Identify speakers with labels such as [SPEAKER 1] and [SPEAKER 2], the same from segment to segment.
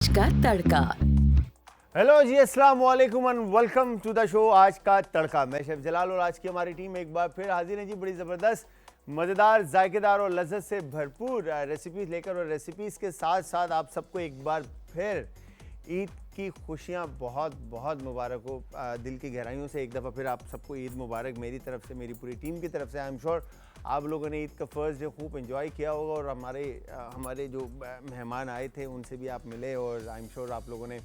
[SPEAKER 1] का तड़का।
[SPEAKER 2] हेलो जी, अस्सलाम वालेकुम and welcome to the show Aaj Ka तड़का। मैं शेफ जलाल और आज की हमारी टीम एक बार फिर हाजिर है जी, बड़ी ज़बरदस्त, मज़ेदार, जायकेदार और लज्जत से भरपूर रेसिपीज़ लेकर। और रेसिपीज़ के साथ साथ आप सबको एक बार फिर ईद की खुशियाँ बहुत बहुत मुबारक हो। दिल की गहराइयों से एक दफ़ा फिर आप सबको ईद मुबारक मेरी तरफ से, मेरी पूरी टीम की तरफ से। आई एम श्योर आप लोगों ने ईद का फर्स्ट डे खूब एंजॉय किया होगा और हमारे जो मेहमान आए थे उनसे भी आप मिले और आई एम श्योर आप लोगों ने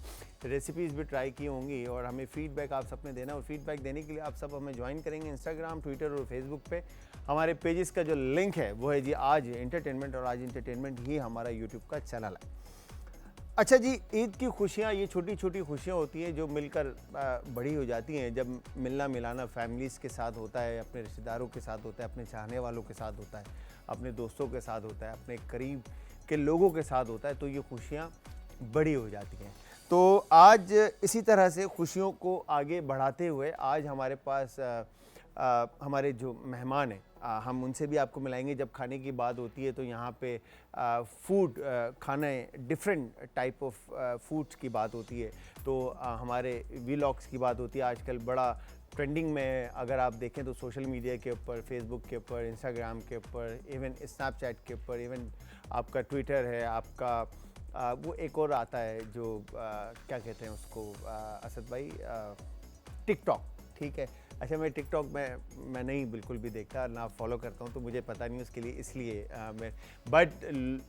[SPEAKER 2] रेसिपीज़ भी ट्राई की होंगी और हमें फ़ीडबैक आप सब ने देना। और फीडबैक देने के लिए आप सब हमें ज्वाइन करेंगे इंस्टाग्राम, ट्विटर और फेसबुक पे। हमारे पेजेस का जो लिंक है वो है जी आज एंटरटेनमेंट, और आज एंटरटेनमेंट ही हमारा यूट्यूब का चैनल है। अच्छा जी, ईद की खुशियाँ ये छोटी छोटी खुशियाँ होती हैं जो मिलकर बड़ी हो जाती हैं। जब मिलना मिलाना फैमिलीज़ के साथ होता है, अपने रिश्तेदारों के साथ होता है, अपने चाहने वालों के साथ होता है, अपने दोस्तों के साथ होता है, अपने करीब के लोगों के साथ होता है, तो ये खुशियाँ बड़ी हो जाती हैं। तो आज इसी तरह से खुशियों को आगे बढ़ाते हुए आज हमारे पास हमारे जो मेहमान हैं हम उनसे भी आपको मिलाएंगे। जब खाने की बात होती है तो यहाँ पे फूड खाने डिफरेंट टाइप ऑफ फूड्स की बात होती है, तो हमारे वीलॉग्स की बात होती है। आजकल बड़ा ट्रेंडिंग में अगर आप देखें तो सोशल मीडिया के ऊपर, फेसबुक के ऊपर, इंस्टाग्राम के ऊपर, इवन स्नैपचैट के ऊपर, इवन आपका ट्विटर है, आपका वो एक और आता है जो क्या कहते हैं उसको असद भाई, टिकटॉक। ठीक है, अच्छा मैं टिकटॉक में मैं नहीं बिल्कुल भी देखता ना फॉलो करता हूँ, तो मुझे पता नहीं उसके लिए, इसलिए मैं बट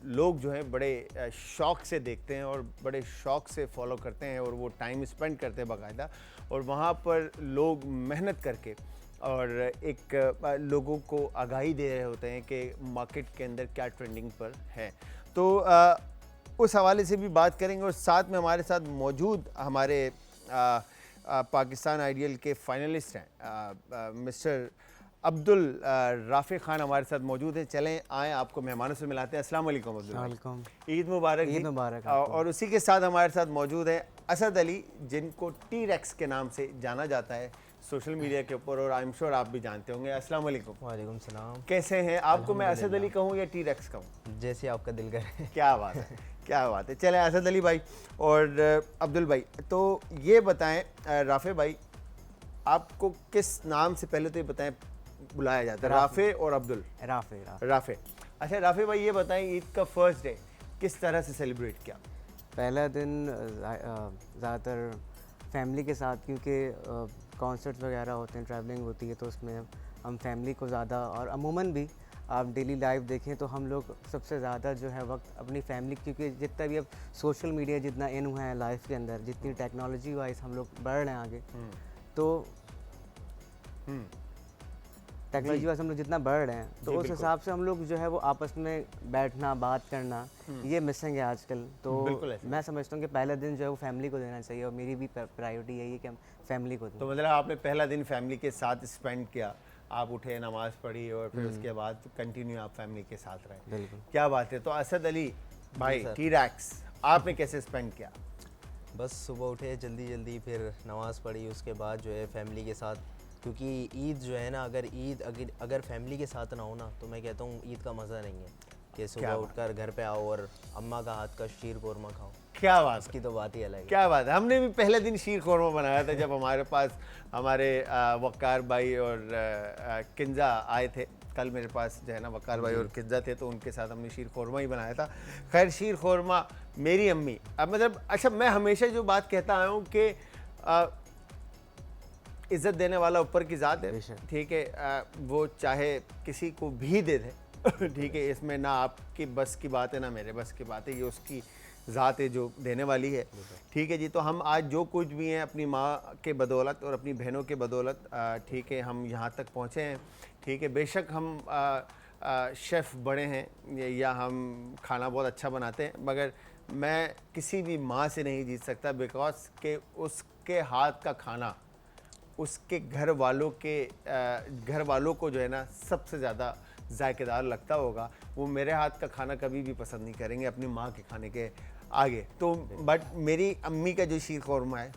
[SPEAKER 2] लोग जो हैं बड़े शौक़ से देखते हैं और बड़े शौक़ से फॉलो करते हैं और वो टाइम स्पेंड करते हैं बाकायदा। और वहाँ पर लोग मेहनत करके और एक लोगों को आगाही दे रहे होते हैं कि मार्केट के अंदर क्या ट्रेंडिंग पर है। तो उस हवाले से भी बात करेंगे। और साथ में हमारे साथ मौजूद हमारे पाकिस्तान आइडियल के फाइनलिस्ट हैं मिस्टर अब्दुल राफ़ी ख़ान हमारे साथ मौजूद हैं। चलें आएँ आपको मेहमानों से मिलाते हैं। अस्सलाम वालेकुम अब्दुल भाई, ईद मुबारक।
[SPEAKER 3] ईद मुबारक।
[SPEAKER 2] और उसी के साथ हमारे साथ मौजूद हैं असद अली, जिनको टी-रेक्स के नाम से जाना जाता है सोशल मीडिया के ऊपर, और आई एम श्योर आप भी जानते होंगे। अस्सलाम वालेकुम।
[SPEAKER 3] वालेकुम सलाम।
[SPEAKER 2] कैसे हैं? आपको मैं असद अली कहूँ या टी-रेक्स कहूँ?
[SPEAKER 3] जैसे आपका दिल करे।
[SPEAKER 2] क्या बात है, क्या बात है। चलें असद अली भाई और अब्दुल भाई, तो ये बताएं राफ़े भाई, आपको किस नाम से पहले तो ये बताएं बुलाया जाता है? राफ़े और अब्दुल? राफ़े। अच्छा राफ़े भाई, ये बताएं ईद का फर्स्ट डे किस तरह से सेलिब्रेट किया?
[SPEAKER 3] पहला दिन ज़्यादातर फैमिली के साथ, क्योंकि कॉन्सर्ट्स वगैरह होते हैं, ट्रैवलिंग होती है, तो उसमें हम फैमिली को ज़्यादा, और अमूमन भी आप डेली लाइफ देखें तो हम लोग सबसे ज़्यादा जो है वक्त अपनी फैमिली, क्योंकि जितना भी अब सोशल मीडिया जितना इन हुआ है लाइफ के अंदर, जितनी टेक्नोलॉजी वाइज हम लोग बढ़ रहे हैं आगे, तो टेक्नोलॉजी वाइज हम लोग जितना बढ़ रहे हैं तो उस हिसाब से हम लोग जो है वो आपस में बैठना, बात करना, ये मिसिंग है आजकल। तो मैं समझता हूँ कि पहला दिन जो है वो फैमिली को देना चाहिए, और मेरी भी प्रायोरिटी यही है कि हम फैमिली को दें।
[SPEAKER 2] तो मतलब आपने पहला दिन फैमिली के साथ स्पेंड किया, आप उठे, नमाज़ पढ़ी और फिर उसके बाद कंटिन्यू आप फैमिली के साथ रहे।
[SPEAKER 3] बिल्कुल,
[SPEAKER 2] क्या बात है। तो असद अली भाई, टी-रेक्स आपने कैसे स्पेंड किया?
[SPEAKER 4] बस सुबह उठे जल्दी, फिर नमाज़ पढ़ी, उसके बाद जो है फैमिली के साथ, क्योंकि ईद जो है ना, अगर फैमिली के साथ ना हो ना, तो मैं कहता हूँ ईद का मज़ा नहीं है कि सुबह उठकर घर पे आओ और अम्मा का हाथ का शीर कोरमा खाओ।
[SPEAKER 2] क्या बात,
[SPEAKER 4] इसकी तो बात ही अलग है।
[SPEAKER 2] क्या बात है। हमने भी पहले दिन शीर खोरमा बनाया था जब हमारे पास हमारे वक़ार भाई और किंजा आए थे। कल मेरे पास जो है ना वक़ार भाई और किंजा थे, तो उनके साथ हमने शीर खोरमा ही बनाया था। खैर शीर खोरमा मेरी अम्मी, अब मतलब अच्छा मैं हमेशा जो बात कहता आया हूँ कि इज़्ज़त देने वाला ऊपर की ज़ात है। ठीक है, वो चाहे किसी को भी दे दे ठीक है, इसमें ना आपकी बस की बात है ना मेरे बस की बात है, ये उसकी ज़ात है जो देने वाली है। ठीक है जी, तो हम आज जो कुछ भी हैं अपनी माँ के बदौलत और अपनी बहनों के बदौलत, ठीक है, हम यहाँ तक पहुँचे हैं। ठीक है, बेशक हम शेफ़ बड़े हैं या हम खाना बहुत अच्छा बनाते हैं, मगर मैं किसी भी माँ से नहीं जीत सकता, बिकॉज के उसके हाथ का खाना उसके घर वालों को जो है ना सबसे ज़्यादा जायकेदार लगता होगा। वो मेरे हाथ का खाना कभी भी पसंद नहीं करेंगे अपनी माँ के खाने के आगे। तो बट मेरी अम्मी का जो शीर खोरमा है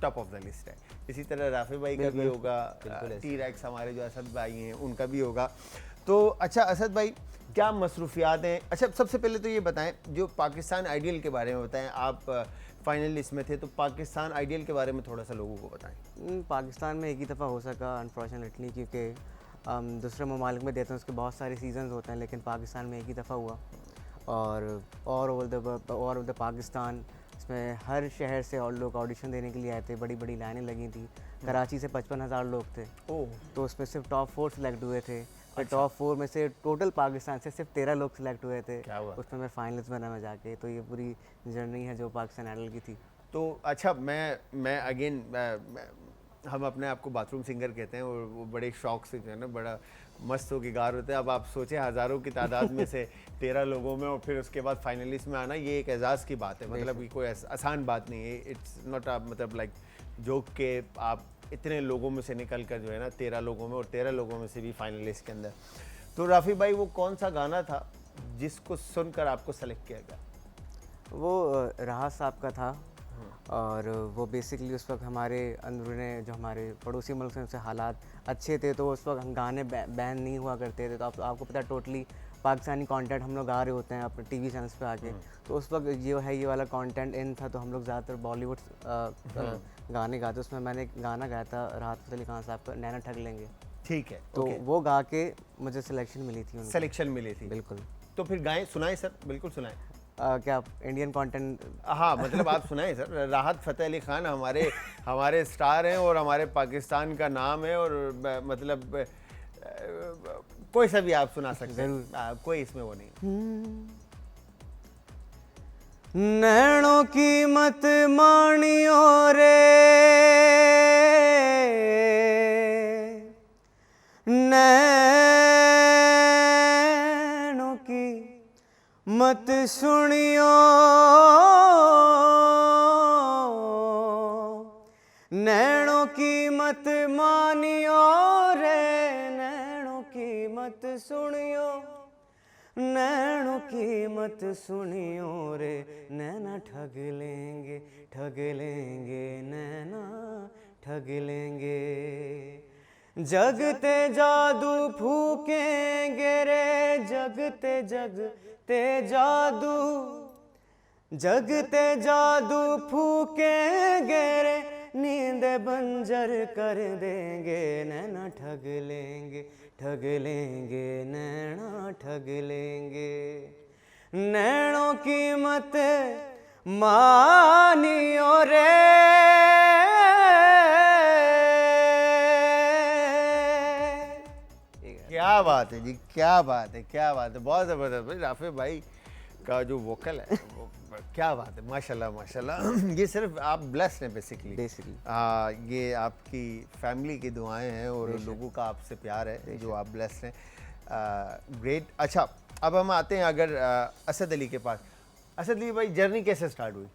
[SPEAKER 2] टॉप ऑफ द लिस्ट है। इसी तरह राफ़े भाई का भी होगा, टी-रेक्स हमारे जो असद भाई हैं उनका भी होगा। तो अच्छा असद भाई, क्या मसरूफियात हैं? अच्छा सबसे पहले तो ये बताएं, जो पाकिस्तान आइडियल के बारे में बताएं। आप फाइनलिस्ट में थे, तो पाकिस्तान आइडियल के बारे में थोड़ा सा लोगों को बताएं।
[SPEAKER 3] पाकिस्तान में एक ही दफ़ा हो सका अनफॉर्चुनेटली, क्योंकि दूसरे ममालिक में देते हैं उसके बहुत सारे सीजन्स होते हैं, लेकिन पाकिस्तान में एक ही दफ़ा हुआ। और ओवर द पाकिस्तान इसमें हर शहर से और लोग ऑडिशन देने के लिए आए थे, बड़ी बड़ी लाइनें लगी थी। कराची से 55,000 लोग थे,
[SPEAKER 2] ओह,
[SPEAKER 3] तो उसमें सिर्फ टॉप 4 सेलेक्ट हुए थे। फिर टॉप 4 में से टोटल पाकिस्तान से सिर्फ 13 लोग सेलेक्ट हुए थे।
[SPEAKER 2] क्या हुआ?
[SPEAKER 3] उसमें मैं फाइनलिस्ट बना मैं जाके। तो ये पूरी जर्नी है जो पाकिस्तान आइडल की थी।
[SPEAKER 2] तो अच्छा मैं अगेन हम अपने आप को बाथरूम सिंगर कहते हैं, और वो बड़े शौक से जो है ना बड़ा मस्त हो के गा रहे होते हैं। अब आप सोचें हज़ारों की तादाद में से 13 लोगों में, और फिर उसके बाद फाइनलिस्ट में आना, ये एक एजाज़ की बात है। मतलब ये कोई आसान बात नहीं है। इट्स नॉट मतलब लाइक जोक के आप इतने लोगों में से निकल कर जो है ना 13 लोगों में, और 13 लोगों में से भी फाइनलिस्ट के अंदर। तो राफ़ी भाई, वो कौन सा गाना था जिसको सुनकर आपको सेलेक्ट किया गया?
[SPEAKER 3] वो राहत साहब का था, और वो बेसिकली उस वक्त हमारे अंदरूनी जो हमारे पड़ोसी मुल्क से हालात अच्छे थे, तो उस वक्त हम गाने बैन नहीं हुआ करते थे। तो आपको पता है टोटली पाकिस्तानी कंटेंट हम लोग आ रहे होते हैं अपने टीवी चैनल्स पे आके। तो उस वक्त ये वाला कंटेंट इन था, तो हम लोग ज़्यादातर बॉलीवुड गाने गाते। उसमें मैंने एक गाना गाया था राहत फ़तेह अली खान साहब का, नैना ठग लेंगे।
[SPEAKER 2] ठीक है,
[SPEAKER 3] तो वो गा के मुझे सिलेक्शन मिली थी उनकी।
[SPEAKER 2] सिलेक्शन मिली थी।
[SPEAKER 3] बिल्कुल।
[SPEAKER 2] तो फिर गाएं, सुनाएं सर, बिल्कुल सुनाएं।
[SPEAKER 3] क्या इंडियन कंटेंट?
[SPEAKER 2] हाँ, मतलब आप सुनाएं सर। राहत फ़तेह अली खान हमारे स्टार हैं, और हमारे पाकिस्तान का नाम है, और मतलब कोई सा भी आप सुना सकते हैं, कोई इसमें वो नहीं।
[SPEAKER 3] नैनों की मत मानियो रे, नैनों की मत सुनियो, नैनों की मत मानियो रे, नैनों की मत सुनियो, नैनों की मत सुनियो रे, नैना ठग लेंगे नैना ठग लेंगे। जगते जादू फूकेंगे रे, जगते जादू, जगते जादू फूकेंगे रे, नींद बंजर कर देंगे, नैना ठग लेंगे नैना ठग लेंगे। नैनों की मत मानियो रे।
[SPEAKER 2] क्या बात है जी, क्या बात है, क्या बात है, बहुत ज़बरदस्त भाई। राफ़ी भाई का जो वोकल है वो क्या बात है, माशाल्लाह माशाल्लाह। ये सिर्फ आप ब्लेस्ड हैं बेसिकली। ये आपकी फैमिली की दुआएं हैं, और लोगों का आपसे प्यार है जो आप ब्लेस्ड हैं। ग्रेट। अच्छा, अब हम आते हैं अगर असद अली के पास। असद अली भाई, जर्नी कैसे स्टार्ट हुई?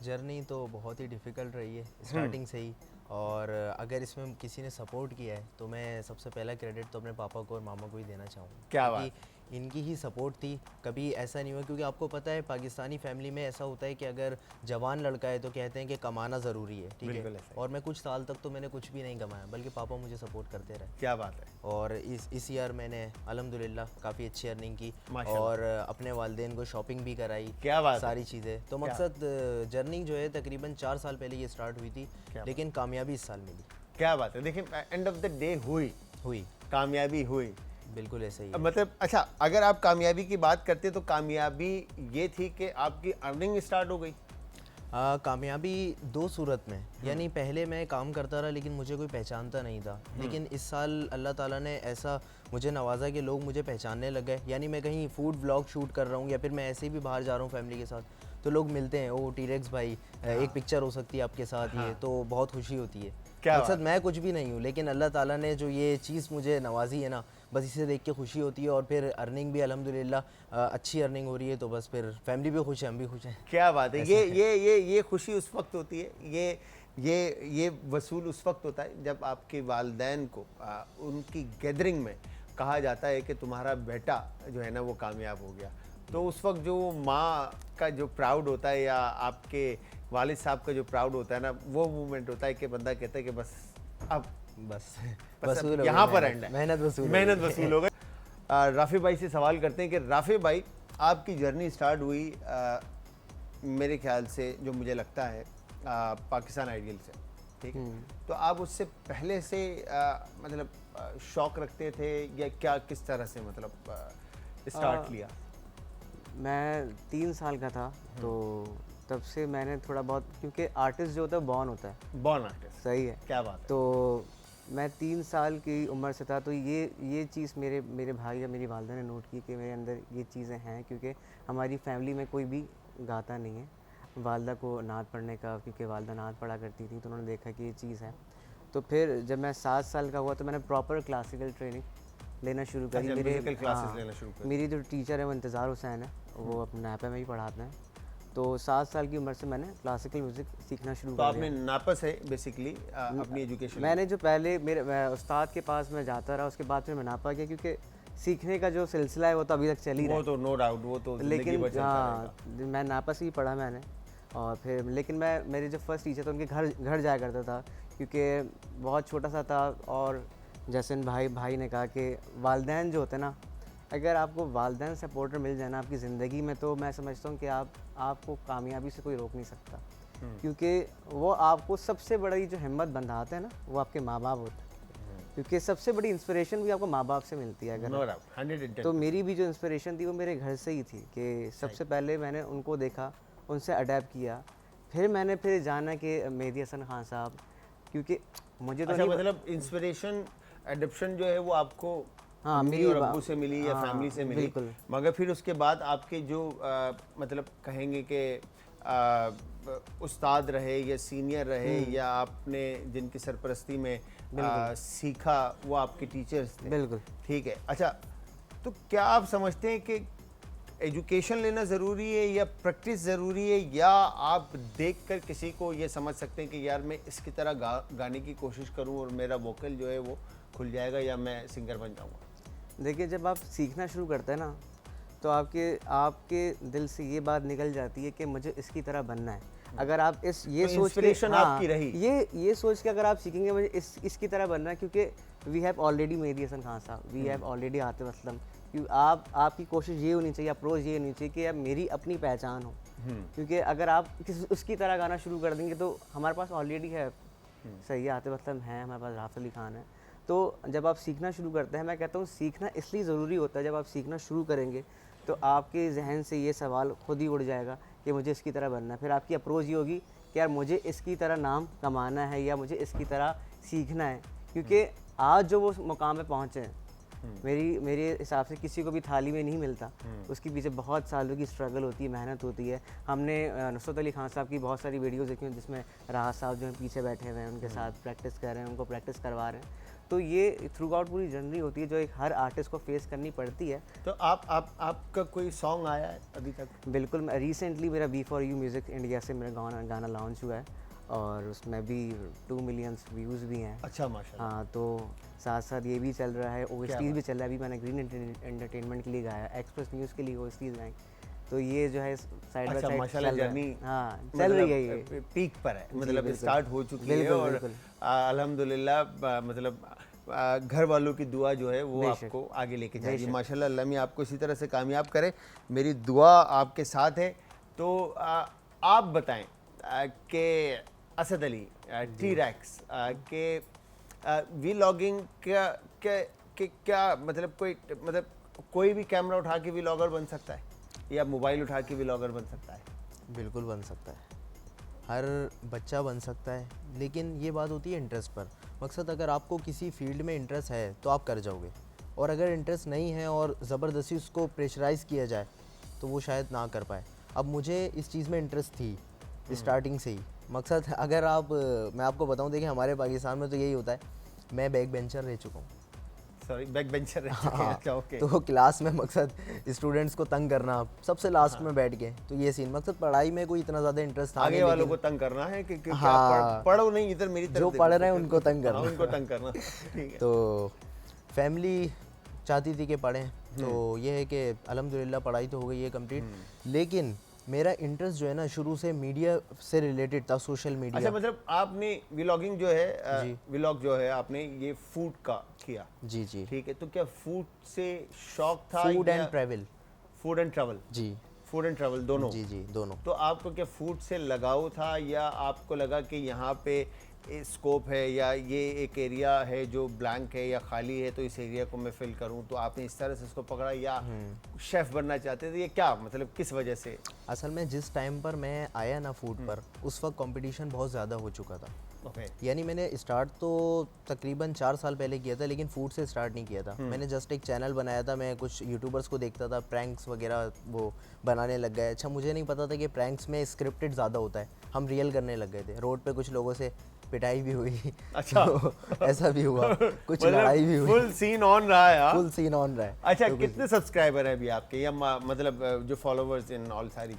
[SPEAKER 4] जर्नी तो बहुत ही डिफ़िकल्ट रही है स्टार्टिंग से ही, और अगर इसमें किसी ने सपोर्ट किया है तो मैं सबसे पहला क्रेडिट तो अपने पापा को और मामा को ही देना चाहूँगा।
[SPEAKER 2] क्या बात?
[SPEAKER 4] इनकी ही सपोर्ट थी, कभी ऐसा नहीं हुआ। क्योंकि आपको पता है पाकिस्तानी फैमिली में ऐसा होता है कि अगर जवान लड़का है तो कहते हैं कि कमाना ज़रूरी है, ठीक है। और मैं कुछ साल तक तो मैंने कुछ भी नहीं कमाया, बल्कि पापा मुझे सपोर्ट करते रहे।
[SPEAKER 2] क्या बात है।
[SPEAKER 4] और इस ईयर मैंने अल्हम्दुलिल्लाह काफ़ी अच्छी अर्निंग की, और अपने वालिदैन को शॉपिंग भी कराई।
[SPEAKER 2] क्या बात,
[SPEAKER 4] सारी चीज़ें। तो मकसद जर्नी जो है तकरीबन 4 साल पहले ये स्टार्ट हुई थी, लेकिन कामयाबी इस साल मिली।
[SPEAKER 2] क्या बात है। देखिए, एंड ऑफ द डे हुई कामयाबी हुई।
[SPEAKER 4] बिल्कुल ऐसे ही है।
[SPEAKER 2] मतलब अच्छा, अगर आप कामयाबी की बात करते तो कामयाबी ये थी कि आपकी अर्निंग स्टार्ट हो गई।
[SPEAKER 4] कामयाबी दो सूरत में, यानी पहले मैं काम करता रहा लेकिन मुझे कोई पहचानता नहीं था, लेकिन इस साल अल्लाह ताला ने ऐसा मुझे नवाजा कि लोग मुझे पहचानने लग गए। यानी मैं कहीं फूड व्लॉग शूट कर रहा हूँ, या फिर मैं ऐसे ही भी बाहर जा रहा हूँ फैमिली के साथ, तो लोग मिलते हैं, ओ टी-रेक्स भाई, एक पिक्चर हो सकती है आपके साथ। ये तो बहुत खुशी होती है। मकसद मैं कुछ भी नहीं हूँ, लेकिन अल्लाह ताला ने जो ये चीज़ मुझे नवाजी है ना, बस इसे देख के खुशी होती है। और फिर अर्निंग भी अल्हम्दुलिल्लाह अच्छी अर्निंग हो रही है, तो बस फिर फैमिली भी खुश है, हम भी खुश हैं।
[SPEAKER 2] क्या बात है। ये खुशी उस वक्त होती है, ये वसूल उस वक्त होता है जब आपके वालिदैन को उनकी गैदरिंग में कहा जाता है कि तुम्हारा बेटा जो है ना वो कामयाब हो गया। तो उस वक्त जो माँ का जो प्राउड होता है, या आपके वालिद साहब का जो प्राउड होता है ना, वो मूवमेंट होता है कि बंदा कहता है कि बस अब
[SPEAKER 4] बस
[SPEAKER 2] यहाँ पर एंड है,
[SPEAKER 4] मेहनत
[SPEAKER 2] मेहनत वसूल हो गई। राफी भाई से सवाल करते हैं कि राफी भाई आपकी जर्नी स्टार्ट हुई मेरे ख्याल से जो मुझे लगता है पाकिस्तान आइडियल से, ठीक है? तो आप उससे पहले से मतलब शौक रखते थे या क्या, किस तरह से मतलब स्टार्ट लिया?
[SPEAKER 3] मैं 3 साल का था तो तब से मैंने थोड़ा बहुत, क्योंकि आर्टिस्ट जो होता है बॉर्न होता है,
[SPEAKER 2] बॉर्न आर्टिस्ट,
[SPEAKER 3] सही है।
[SPEAKER 2] क्या बात है।
[SPEAKER 3] तो मैं 3 साल की उम्र से था, तो ये चीज़ मेरे भाई या मेरी वालदा ने नोट की कि मेरे अंदर ये चीज़ें हैं, क्योंकि हमारी फैमिली में कोई भी गाता नहीं है। वालदा को नात पढ़ने का, क्योंकि वालदा नात पढ़ा करती थी, तो उन्होंने देखा कि ये चीज़ है। तो फिर जब मैं 7 साल का हुआ तो मैंने प्रॉपर क्लासिकल ट्रेनिंग लेना शुरू करी।
[SPEAKER 2] अच्छा,
[SPEAKER 3] मेरे
[SPEAKER 2] म्यूजिकल क्लासेस लेना शुरू कर।
[SPEAKER 3] मेरी जो टीचर है वो इंतज़ार हुसैन है, वो अपने नापा में ही पढ़ाते हैं। तो 7 साल की उम्र से मैंने क्लासिकल म्यूज़िक सीखना शुरू
[SPEAKER 2] तो
[SPEAKER 3] कर
[SPEAKER 2] आपने
[SPEAKER 3] दिया।
[SPEAKER 2] नापा से बेसिकली अपनी एजुकेशन
[SPEAKER 3] मैंने जो पहले मैं उस्ताद के पास मैं जाता रहा, उसके बाद फिर मैं नापा गया, क्योंकि सीखने का जो सिलसिला है वो तो अभी तक चल ही रहा
[SPEAKER 2] वो
[SPEAKER 3] है।
[SPEAKER 2] तो नो डाउट, वो तो जिंदगी
[SPEAKER 3] लेकिन
[SPEAKER 2] भर चलता
[SPEAKER 3] हाँ,
[SPEAKER 2] रहेगा।
[SPEAKER 3] मैं नापा से ही पढ़ा मैंने। और फिर लेकिन मेरे जो फर्स्ट टीचर थे उनके घर जाया करता था, क्योंकि बहुत छोटा सा था। और जैसे भाई ने कहा कि वालदैन जो होते हैं ना, अगर आपको वालदैन सपोर्टर मिल जाए ना आपकी ज़िंदगी में, तो मैं समझता हूँ कि आपको कामयाबी से कोई रोक नहीं सकता, क्योंकि वो आपको सबसे बड़ी जो हिम्मत बंधाते हैं ना, वो आपके माँ बाप होते हैं। क्योंकि सबसे बड़ी इंस्पिरेशन भी आपको माँ बाप से मिलती है।
[SPEAKER 2] नो
[SPEAKER 3] अगर
[SPEAKER 2] डाउट, 110।
[SPEAKER 3] तो मेरी भी जो इंस्पिरेशन थी वो मेरे घर से ही थी, कि सबसे पहले मैंने उनको देखा, उनसे अडेप्ट किया, फिर जाना कि मेहदी हसन खान साहब, क्योंकि मुझे तो
[SPEAKER 2] अच्छा,
[SPEAKER 3] नहीं
[SPEAKER 2] मतलब इंस्पिरेशन एडप्शन जो है वो आपको
[SPEAKER 3] हाँ,
[SPEAKER 2] अम्मी
[SPEAKER 3] मेरी
[SPEAKER 2] और अब्बू से मिली या
[SPEAKER 3] हाँ,
[SPEAKER 2] फैमिली से मिली,
[SPEAKER 3] बिल्कुल।
[SPEAKER 2] मगर फिर उसके बाद आपके जो मतलब कहेंगे कि उस्ताद रहे या सीनियर रहे या आपने जिनकी सरपरस्ती में सीखा, वो आपके टीचर्स थे।
[SPEAKER 3] बिल्कुल।
[SPEAKER 2] ठीक है। अच्छा, तो क्या आप समझते हैं कि एजुकेशन लेना ज़रूरी है या प्रैक्टिस ज़रूरी है, या आप देखकर किसी को ये समझ सकते हैं कि यार मैं इसकी तरह गाने की कोशिश करूं और मेरा वोकल जो है वो खुल जाएगा या मैं सिंगर बन जाऊंगा?
[SPEAKER 3] देखिए, जब आप सीखना शुरू करते हैं ना, तो आपके दिल से ये बात निकल जाती है कि मुझे इसकी तरह बनना है। अगर आप ये
[SPEAKER 2] तो
[SPEAKER 3] सोच के
[SPEAKER 2] inspiration आपकी रही।
[SPEAKER 3] ये सोच के अगर आप सीखेंगे मुझे इसकी तरह बनना है, क्योंकि we have already Mehdi Hasan Khan साहब, we have already Atif Aslam, क्योंकि आपकी कोशिश ये होनी चाहिए, अप्रोच ये होनी चाहिए कि अब मेरी अपनी पहचान हो। क्योंकि अगर आप उसकी तरह गाना शुरू कर देंगे तो हमारे पास ऑलरेडी है, सही है, आतिफ असलम है, हमारे पास राहत अली खान है। तो जब आप सीखना शुरू करते हैं, मैं कहता हूँ सीखना इसलिए ज़रूरी होता है, जब आप सीखना शुरू करेंगे तो आपके जहन से ये सवाल खुद ही उड़ जाएगा कि मुझे इसकी तरह बनना है। फिर आपकी अप्रोच ये होगी कि यार मुझे इसकी तरह नाम कमाना है या मुझे इसकी तरह सीखना है, क्योंकि आज जो वो मुकाम पे पहुँचे हैं, मेरे हिसाब से किसी को भी थाली में नहीं मिलता। उसके पीछे बहुत सालों की स्ट्रगल होती है, मेहनत होती है। हमने नुसरत अली खान साहब की बहुत सारी वीडियोस देखी हैं जिसमें राहत साहब जो हैं पीछे बैठे हुए हैं, उनके साथ प्रैक्टिस कर रहे हैं, उनको प्रैक्टिस करवा रहे हैं। तो ये थ्रू आउट पूरी जर्नी होती है जो एक हर आर्टिस्ट को फेस करनी पड़ती है।
[SPEAKER 2] तो आपका कोई सॉन्ग आया है अभी तक?
[SPEAKER 3] बिल्कुल, रिसेंटली मेरा B for you music India से मेरा गाना लॉन्च हुआ है, और उसमें भी 2 मिलियन व्यूज़ भी हैं।
[SPEAKER 2] अच्छा, माशाल्लाह।
[SPEAKER 3] हाँ, तो साथ साथ ये भी चल रहा है, ओएसटीज़ भी चल रहा है। अभी मैंने ग्रीन एंटरटेनमेंट के लिए गाया, एक्सप्रेस न्यूज़ के लिए ओएसटीज़ गाएं। तो ये जो है साइड बाय
[SPEAKER 2] अच्छा,
[SPEAKER 3] साइड
[SPEAKER 2] माशाल्लाह,
[SPEAKER 3] चल रहा है।
[SPEAKER 2] जर्नी
[SPEAKER 3] हाँ, चल रही है ये।
[SPEAKER 2] पीक पर है, मतलब
[SPEAKER 3] बिल्कुल।
[SPEAKER 2] स्टार्ट हो चुकी है।
[SPEAKER 3] बिल्कुल,
[SPEAKER 2] और
[SPEAKER 3] बिल्कुल।
[SPEAKER 2] अल्हम्दुलिल्लाह मतलब घर वालों की दुआ जो है वो
[SPEAKER 3] बेशक।
[SPEAKER 2] आपको आगे लेके जाएगी।
[SPEAKER 3] बेशक।
[SPEAKER 2] माशाल्लाह, अल्लाह मियां आपको इसी तरह से कामयाब करे, मेरी दुआ आपके साथ है। तो आप बताएं कि असद अली टी रैक्स के वीलॉगिंग क्या मतलब कोई भी कैमरा उठा के वीलॉगर बन सकता है या मोबाइल उठा के वीलॉगर बन सकता है?
[SPEAKER 4] बिल्कुल बन सकता है, हर बच्चा बन सकता है, लेकिन ये बात होती है इंटरेस्ट पर। मकसद अगर आपको किसी फील्ड में इंटरेस्ट है तो आप कर जाओगे, और अगर इंटरेस्ट नहीं है और ज़बरदस्ती उसको प्रेशराइज़ किया जाए तो वो शायद ना कर पाए। अब मुझे इस चीज़ में इंटरेस्ट थी स्टार्टिंग से ही। मकसद अगर मैं आपको बताऊं, देखिए हमारे पाकिस्तान में तो यही होता है, मैं बैक बेंचर रह चुका हूँ।
[SPEAKER 2] सॉरी, बैक बेंचर रह चुके हैं। अच्छा, ओके।
[SPEAKER 4] तो क्लास में मकसद स्टूडेंट्स को तंग करना, सबसे लास्ट में बैठ के, तो ये सीन। मकसद पढ़ाई में कोई इतना ज़्यादा इंटरेस्ट था
[SPEAKER 2] आगे
[SPEAKER 4] नहीं,
[SPEAKER 2] वालों को
[SPEAKER 4] लेकिन
[SPEAKER 2] तंग करना है कि क्या
[SPEAKER 4] हाँ,
[SPEAKER 2] पढ़ो नहीं, इधर मेरी तरफ
[SPEAKER 4] जो
[SPEAKER 2] देखो।
[SPEAKER 4] पढ़ रहे हैं उनको तंग करना।
[SPEAKER 2] हाँ, उनको तंग करना। ठीक है।
[SPEAKER 4] तो फैमिली चाहती थी कि पढ़ें, तो ये है कि अल्हम्दुलिल्लाह पढ़ाई तो हो गई है कंप्लीट, लेकिन मेरा इंटरेस्ट जो है ना शुरू से मीडिया से रिलेटेड था, सोशल
[SPEAKER 2] अच्छा,
[SPEAKER 4] मीडिया।
[SPEAKER 2] मतलब आपने व्लॉगिंग जो है व्लॉग जो है आपने ये फूड का किया,
[SPEAKER 4] जी जी।
[SPEAKER 2] ठीक है, तो क्या फूड से शौक था?
[SPEAKER 4] Food and travel.
[SPEAKER 2] Food and travel,
[SPEAKER 4] जी
[SPEAKER 2] फूड एंड ट्रैवल दोनों?
[SPEAKER 4] जी जी, दोनों।
[SPEAKER 2] तो आपको क्या फूड से लगाव था, या आपको लगा कि यहाँ पे स्कोप है, या ये एक एरिया है जो ब्लैंक है या खाली है, तो इस एरिया को मैं फिल करूँ, तो आपने इस तरह से इसको पकड़ा, या शेफ बनना चाहते थे, ये क्या मतलब किस वजह से?
[SPEAKER 4] असल में जिस टाइम पर मैं आया ना फूड पर, उस वक्त कंपटीशन बहुत ज़्यादा हो चुका था।
[SPEAKER 2] ओके।
[SPEAKER 4] यानी मैंने स्टार्ट तो तकरीबन 4 साल पहले किया था, लेकिन फूड से स्टार्ट नहीं किया था। मैंने जस्ट एक चैनल बनाया था, मैं कुछ यूट्यूबर्स को देखता था, प्रैंक्स वगैरह वो बनाने लग गए। अच्छा, मुझे नहीं पता था कि प्रैंक्स में स्क्रिप्टेड ज़्यादा होता है, हम रियल करने लग गए थे। रोड पे कुछ लोगों से पिटाई भी हुई।
[SPEAKER 2] अच्छा।
[SPEAKER 4] तो ऐसा भी हुआ, कुछ
[SPEAKER 2] मतलब
[SPEAKER 4] लड़ाई भी हुई।
[SPEAKER 2] फुल सीन ऑन रहा है, हाँ?
[SPEAKER 4] फुल सीन ऑन रहा है।
[SPEAKER 2] अच्छा,
[SPEAKER 4] तो
[SPEAKER 2] कितने सब्सक्राइबर हैं अभी आपके, या मतलब जो फॉलोवर्स इन ऑल सारी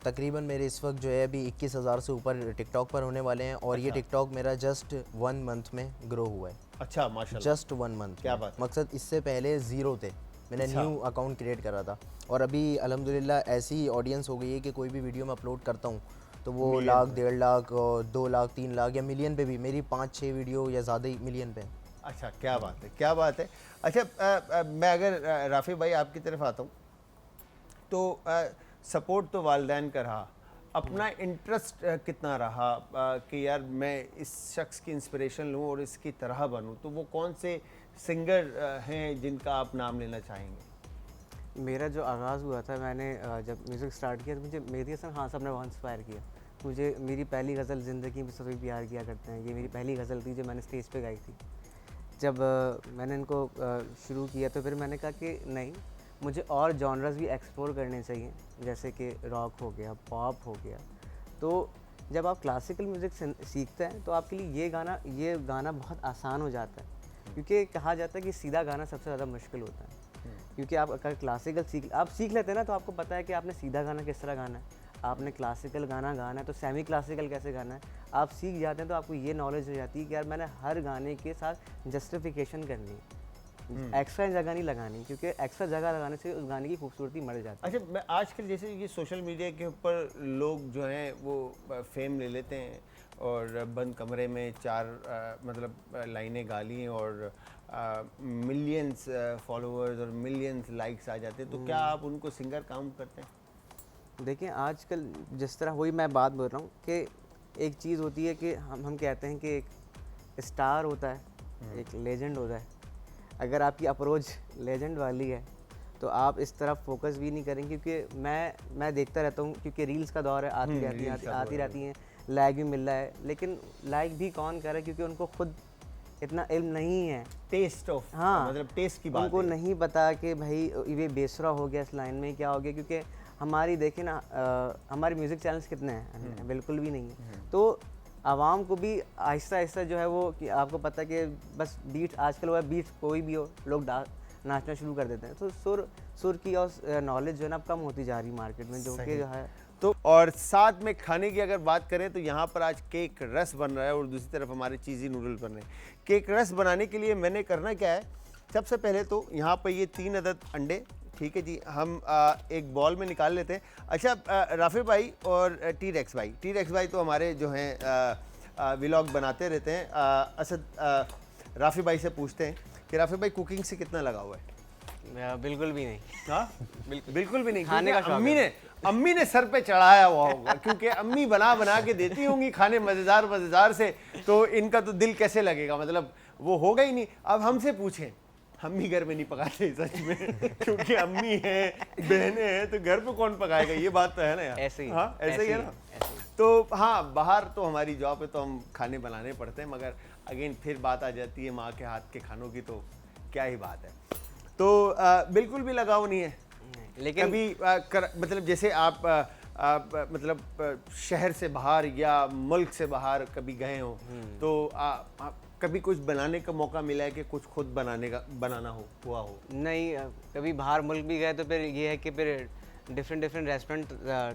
[SPEAKER 4] तकरीबन मेरे इस वक्त जो है अभी 21,000 से ऊपर टिकटॉक पर होने वाले हैं, और ये टिकटॉक मेरा जस्ट 1 मंथ में ग्रो हुआ है।
[SPEAKER 2] अच्छा, माशाल्लाह।
[SPEAKER 4] Just 1 month.
[SPEAKER 2] क्या बात है।
[SPEAKER 4] मकसद इससे पहले ज़ीरो थे, मैंने
[SPEAKER 2] अच्छा।
[SPEAKER 4] न्यू अकाउंट क्रिएट करा था, और अभी अल्हम्दुलिल्लाह ऐसी ऑडियंस हो गई है कि कोई भी वीडियो मैं अपलोड करता हूँ तो वो लाख, 1.5 लाख, 2 लाख, 3 लाख या मिलियन पे भी, मेरी 5-6 वीडियो या ज़्यादा ही मिलियन पे।
[SPEAKER 2] अच्छा, क्या बात है, क्या बात है। अच्छा, मैं अगर राफी भाई आपकी तरफ आता हूँ, तो सपोर्ट तो वालिदैन का रहा, अपना इंटरेस्ट कितना रहा कि यार मैं इस शख्स की इंस्पिरेशन लूँ और इसकी तरह बनूँ, तो वो कौन से सिंगर हैं जिनका आप नाम लेना चाहेंगे?
[SPEAKER 3] मेरा जो आगाज़ हुआ था, मैंने जब म्यूज़िक स्टार्ट किया तो मुझे मेहदी हसन खान साहब ने बहुत इंस्पायर किया। मुझे मेरी पहली गज़ल ज़िंदगी में सभी प्यार किया करते हैं, ये मेरी पहली गज़ल थी जो मैंने स्टेज पे गाई थी। जब मैंने इनको शुरू किया तो फिर मैंने कहा कि नहीं, मुझे और जॉनर्स भी एक्सप्लोर करने चाहिए, जैसे कि रॉक हो गया, पॉप हो गया। तो जब आप क्लासिकल म्यूज़िक सीखते हैं तो आपके लिए ये गाना बहुत आसान हो जाता है, क्योंकि कहा जाता है कि सीधा गाना सबसे ज़्यादा मुश्किल होता है। क्योंकि आप अगर क्लासिकल सीख लेते हैं ना, तो आपको पता है कि आपने सीधा गाना किस तरह गाना है, आपने क्लासिकल गाना गाना है तो सेमी क्लासिकल कैसे गाना है, आप सीख जाते हैं तो आपको ये नॉलेज हो जाती है कि यार मैंने हर गाने के साथ जस्टिफिकेशन करनी है, एक्स्ट्रा जगह नहीं लगानी, क्योंकि एक्स्ट्रा जगह लगाने से उस गाने की खूबसूरती मर जाती है।
[SPEAKER 2] अच्छा, मैं आजकल जैसे ये सोशल मीडिया के ऊपर लोग जो हैं वो फेम ले लेते हैं, और बंद कमरे में 4 मतलब लाइनें गा ली और मिलियंस फॉलोअर्स और मिलियंस लाइक्स आ जाते हैं, तो क्या आप उनको सिंगर काउंट करते हैं?
[SPEAKER 3] देखिए, आजकल जिस तरह वही मैं बात बोल रहा हूँ कि एक चीज़ होती है कि हम कहते हैं कि एक स्टार होता है, एक लेजेंड होता है। अगर आपकी अप्रोच लेजेंड वाली है तो आप इस तरफ फोकस भी नहीं करेंगे, क्योंकि मैं देखता रहता हूँ, क्योंकि रील्स का दौर है, आती रहती हैं, लाइक भी मिल रहा है, लेकिन लाइक भी कौन करे, क्योंकि उनको खुद इतना इल्म नहीं है,
[SPEAKER 2] टेस्ट ऑफ,
[SPEAKER 3] हाँ,
[SPEAKER 2] मतलब टेस्ट की बात
[SPEAKER 3] उनको
[SPEAKER 2] है।
[SPEAKER 3] नहीं पता कि भाई ये बेसुरा हो गया, इस लाइन में क्या हो गया, क्योंकि हमारी देखिए ना हमारे म्यूज़िक चैनल्स कितने हैं, बिल्कुल भी नहीं है। तो आवाम को भी आहिस्ता आहिस्ता जो है वो, कि आपको पता है कि बस बीट आजकल हुआ है, बीट कोई भी हो, लोग नाचना शुरू कर देते हैं, तो सुर की और नॉलेज जो है ना अब कम होती जा रही मार्केट में, जो कि जो है।
[SPEAKER 2] तो और साथ में खाने की अगर बात करें तो यहाँ पर आज केक रस बन रहा है, और दूसरी तरफ हमारे चीज़ी नूडल बन रहे हैं। केक रस बनाने के लिए मैंने करना क्या है, सबसे पहले तो यहाँ पर ये 3 अदद अंडे, ठीक है जी, हम एक बॉल में निकाल लेते हैं। अच्छा, राफी भाई और टी-रेक्स भाई तो हमारे जो हैं व्लॉग बनाते रहते हैं। असद, राफी भाई से पूछते हैं कि राफी भाई कुकिंग से कितना लगा हुआ है?
[SPEAKER 3] बिल्कुल भी नहीं।
[SPEAKER 2] हाँ, बिल्कुल भी नहीं।
[SPEAKER 3] खाने का शौक
[SPEAKER 2] अम्मी ने सर पे चढ़ाया हुआ होगा, क्योंकि अम्मी बना के देती होंगी खाने मज़ेदार से, तो इनका तो दिल कैसे लगेगा, मतलब वो होगा ही नहीं। अब हमसे पूछें, अम्मी घर में नहीं पकाते सच में, क्योंकि अम्मी हैं, बहनें हैं, तो घर पे कौन पकाएगा, ये बात तो है ना यार।
[SPEAKER 3] ऐसे ही,
[SPEAKER 2] हाँ, ऐसे ही है ना।
[SPEAKER 3] ऐसे ही।
[SPEAKER 2] तो हाँ, बाहर तो हमारी जॉब है तो हम खाने बनाने पड़ते हैं, मगर अगेन फिर बात आ जाती है माँ के हाथ के खानों की, तो क्या ही बात है। तो बिल्कुल भी लगाव नहीं है,
[SPEAKER 3] लेकिन
[SPEAKER 2] कभी मतलब जैसे आप मतलब शहर से बाहर या मुल्क से बाहर कभी गए हो, तो कभी कुछ बनाने का मौका मिला है कि कुछ खुद बनाना हुआ हो?
[SPEAKER 3] नहीं, कभी बाहर मुल्क भी गए तो फिर ये है कि फिर डिफरेंट रेस्टोरेंट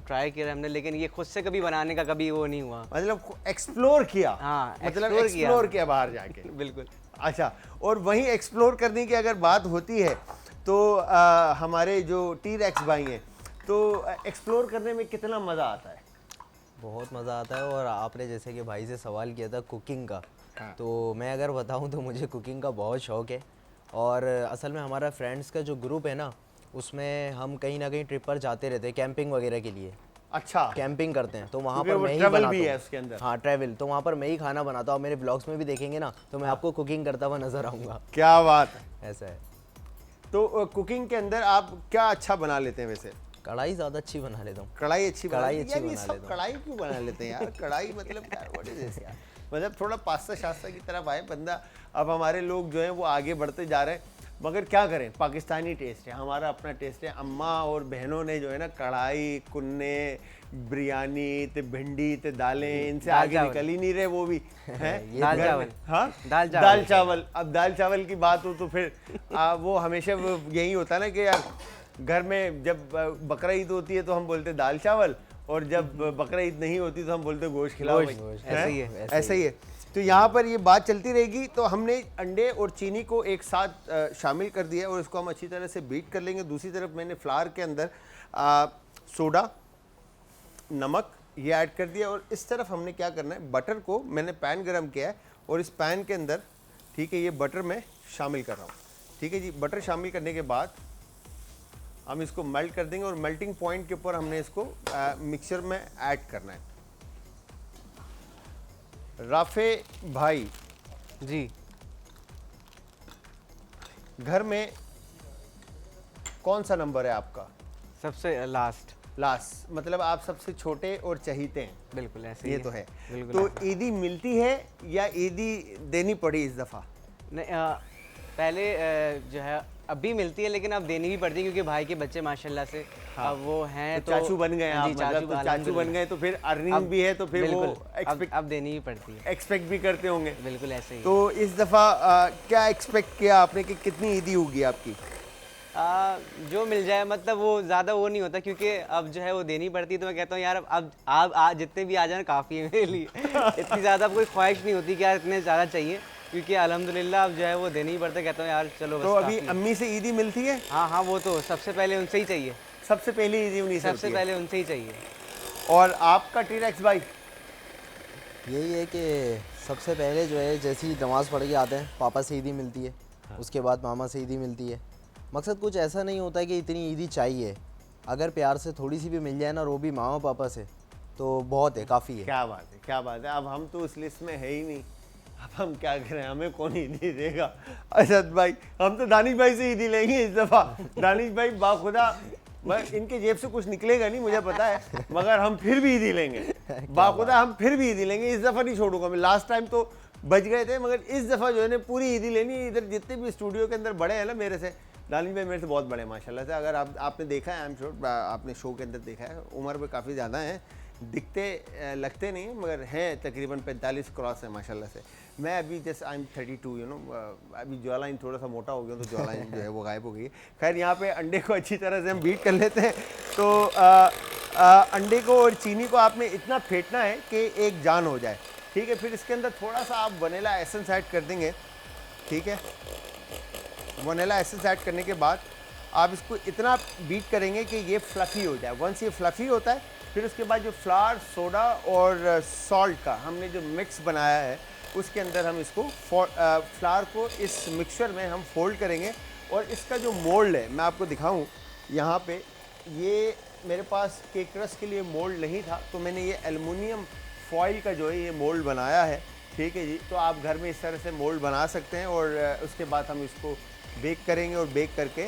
[SPEAKER 3] ट्राई किया हमने, लेकिन ये खुद से कभी बनाने का कभी वो नहीं हुआ,
[SPEAKER 2] मतलब एक्सप्लोर किया।
[SPEAKER 3] हाँ,
[SPEAKER 2] मतलब
[SPEAKER 3] explore
[SPEAKER 2] एक्सप्लोर किया बाहर जाके।
[SPEAKER 3] बिल्कुल।
[SPEAKER 2] अच्छा, और वहीं एक्सप्लोर करने की अगर बात होती है तो हमारे जो टी-रेक्स भाई हैं, तो एक्सप्लोर करने में कितना मज़ा आता है?
[SPEAKER 4] बहुत मज़ा आता है। और आपने जैसे कि भाई से सवाल किया था कुकिंग का,
[SPEAKER 2] हाँ।
[SPEAKER 4] तो मैं अगर बताऊं तो मुझे कुकिंग का बहुत शौक़ है। और असल में हमारा फ्रेंड्स का जो ग्रुप है ना, उसमें हम कहीं ना कहीं ट्रिप पर जाते रहते हैं कैंपिंग वगैरह के लिए।
[SPEAKER 2] अच्छा,
[SPEAKER 4] कैंपिंग करते हैं तो वहाँ
[SPEAKER 2] क्योंकि
[SPEAKER 4] पर
[SPEAKER 2] वो
[SPEAKER 4] मैं ही
[SPEAKER 2] travel
[SPEAKER 4] बनाता
[SPEAKER 2] भी है
[SPEAKER 4] हूँ।
[SPEAKER 2] उसके अंदर।
[SPEAKER 4] हाँ, ट्रैवल, तो वहाँ पर मैं ही खाना बनाता हूँ। मेरे ब्लॉग्स में भी देखेंगे ना तो मैं आपको कुकिंग करता हुआ नज़र आऊँगा।
[SPEAKER 2] क्या बात है।
[SPEAKER 4] ऐसा है।
[SPEAKER 2] तो कुकिंग के अंदर आप क्या अच्छा बना लेते हैं वैसे?
[SPEAKER 4] कढ़ाई ज़्यादा अच्छी बना लेता हूँ।
[SPEAKER 2] कढ़ाई अच्छी बना
[SPEAKER 4] कढ़ाई
[SPEAKER 2] लेते
[SPEAKER 4] अच्छी
[SPEAKER 2] हैं? यार ये
[SPEAKER 4] बना
[SPEAKER 2] सब
[SPEAKER 4] लेता हूँ।
[SPEAKER 2] कढ़ाई क्यों बना लेते हैं यार? कढ़ाई मतलब क्या, व्हाट इज दिस यार? मतलब थोड़ा पास्ता शास्ता की तरफ आए बंदा। अब हमारे लोग जो हैं वो आगे बढ़ते जा रहे हैं, मगर क्या करें, पाकिस्तानी टेस्ट है, हमारा अपना टेस्ट है। अम्मा और बहनों ने जो है ना कढ़ाई, कुन्ने, बिरयानी ते भिंडी ते दालें, इनसे
[SPEAKER 3] दाल
[SPEAKER 2] आगे
[SPEAKER 3] चावल।
[SPEAKER 2] निकल ही नहीं रहे वो भी हैं।
[SPEAKER 4] ये
[SPEAKER 3] दाल
[SPEAKER 2] घर
[SPEAKER 3] चावल।
[SPEAKER 2] में- हाँ,
[SPEAKER 3] दाल चावल।
[SPEAKER 2] दाल चावल। अब दाल चावल की बात हो तो फिर वो हमेशा वो यही होता है ना कि यार घर में जब बकरा ईद होती है तो हम बोलते दाल चावल, और जब बकरा ईद नहीं होती तो हम बोलते गोश्त खिलाओ भाई।
[SPEAKER 3] गोश्त,
[SPEAKER 2] हैं?
[SPEAKER 3] ऐसे ही है।
[SPEAKER 2] ऐसा ही है। तो यहाँ पर ये बात चलती रहेगी। तो हमने अंडे और चीनी को एक साथ शामिल कर दिया और इसको हम अच्छी तरह से बीट कर लेंगे। दूसरी तरफ मैंने फ्लावर के अंदर सोडा, नमक ये ऐड कर दिया। और इस तरफ हमने क्या करना है, बटर को मैंने पैन गरम किया है और इस पैन के अंदर, ठीक है, ये बटर मैं शामिल कर रहा हूँ। ठीक है जी, बटर शामिल करने के बाद हम इसको मेल्ट कर देंगे और मेल्टिंग पॉइंट के ऊपर हमने इसको मिक्सचर में ऐड करना है। राफे भाई,
[SPEAKER 3] जी।
[SPEAKER 2] घर में कौन सा नंबर है आपका?
[SPEAKER 3] सबसे लास्ट।
[SPEAKER 2] लास्ट, मतलब आप सबसे छोटे और चहीते हैं।
[SPEAKER 3] बिल्कुल ऐसे ही
[SPEAKER 2] ये तो है।
[SPEAKER 3] बिल्कुल
[SPEAKER 2] तो
[SPEAKER 3] ऐसा।
[SPEAKER 2] ईदी मिलती है या ईदी देनी पड़ी इस दफ़ा?
[SPEAKER 3] नहीं, पहले जो है अभी मिलती है, लेकिन अब देनी भी पड़ती है क्योंकि भाई के बच्चे माशाल्लाह से अब वो हैं
[SPEAKER 2] तो चाचू बन गए
[SPEAKER 3] हाँ
[SPEAKER 2] आप,
[SPEAKER 3] जी,
[SPEAKER 2] मतलब तो चाचू बन गए तो फिर अर्निंग
[SPEAKER 3] अब
[SPEAKER 2] भी है, तो फिर वो
[SPEAKER 3] बिल्कुल, अब देनी ही पड़ती है।
[SPEAKER 2] एक्सपेक्ट भी करते होंगे।
[SPEAKER 3] बिल्कुल ऐसे ही है।
[SPEAKER 2] तो इस दफ़ा क्या एक्सपेक्ट किया आपने कि कितनी ईदी होगी आपकी?
[SPEAKER 3] जो मिल जाए, मतलब वो ज़्यादा वो नहीं होता क्योंकि अब जो है वो देनी पड़ती है। तो मैं कहता हूँ यार अब आप आज जितने भी आ जाए काफ़ी है मेरे लिए। इतनी ज़्यादा कोई ख्वाहिश नहीं होती कि यार इतने ज़्यादा चाहिए, क्योंकि अल्हम्दुलिल्लाह अब जो है वो देनी ही पड़ता है। कहता हूँ यार चलो बस
[SPEAKER 2] तो अभी
[SPEAKER 3] काफ़ी है।
[SPEAKER 2] अम्मी से ईदी मिलती है?
[SPEAKER 3] हाँ हाँ, वो तो सबसे पहले उनसे ही चाहिए।
[SPEAKER 2] सबसे पहली ईदी उन्हीं से
[SPEAKER 3] सबसे
[SPEAKER 2] होती है।
[SPEAKER 3] पहले उनसे ही चाहिए।
[SPEAKER 2] और आपका टी-रेक्स भाई?
[SPEAKER 4] यही है कि सबसे पहले जो है जैसे ही नमाज़ पढ़ के आते हैं पापा से ईदी मिलती है। उसके बाद मामा से ईदी मिलती है। मकसद कुछ ऐसा नहीं होता है कि इतनी ईदी चाहिए, अगर प्यार से थोड़ी सी भी मिल जाए ना, और वो भी मामा पापा से, तो बहुत है, काफ़ी है।
[SPEAKER 2] क्या बात है, क्या बात है। अब हम तो उस लिस्ट में है ही नहीं, अब हम क्या करें, हमें कौन ईदी देगा? असद भाई, हम तो दानिश भाई से ईदी लेंगे इस दफ़ा। दानिश भाई बाखुदा, इनके जेब से कुछ निकलेगा नहीं मुझे पता है, मगर हम फिर भी ईदी लेंगे बाखुदा, हम फिर भी ईदी लेंगे। इस दफ़ा नहीं छोड़ूंगा मैं। लास्ट टाइम तो बच गए थे, मगर इस दफ़ा जो है ना पूरी ईदी लेनी। इधर जितने भी स्टूडियो के अंदर बड़े हैं ना मेरे से, दानिश भाई मेरे से बहुत बड़े माशाल्लाह से। अगर आपने देखा है, आई एम श्योर आपने शो के अंदर देखा है, उम्र में काफ़ी ज़्यादा हैं, दिखते लगते नहीं हैं, मगर हैं तकरीबन 45 क्रॉस है माशाल्लाह से। मैं अभी just I am 32, you know, अभी जॉ लाइन थोड़ा सा मोटा हो गया तो जॉ लाइन जो है वो गायब हो गई है। खैर, यहाँ पे अंडे को अच्छी तरह से हम बीट कर लेते हैं। तो अंडे को और चीनी को आपने इतना फेंटना है कि एक जान हो जाए। ठीक है, फिर इसके अंदर थोड़ा सा आप वनीला एसेंस ऐड कर देंगे। ठीक है, वनीला एसेंस ऐड करने के बाद आप इसको इतना बीट करेंगे कि ये फ्लफ़ी हो जाए। वंस ये फ्लफ़ी होता है, फिर उसके बाद जो फ्लावर, सोडा और सॉल्ट का हमने जो मिक्स बनाया है, उसके अंदर हम इसको फ्लावर को इस मिक्सचर में हम फोल्ड करेंगे। और इसका जो मोल्ड है, मैं आपको दिखाऊं, यहाँ पे ये मेरे पास केक रस के लिए मोल्ड नहीं था, तो मैंने ये एलुमिनियम फॉइल का जो है ये मोल्ड बनाया है। ठीक है जी, तो आप घर में इस तरह से मोल्ड बना सकते हैं। और उसके बाद हम इसको बेक करेंगे और बेक करके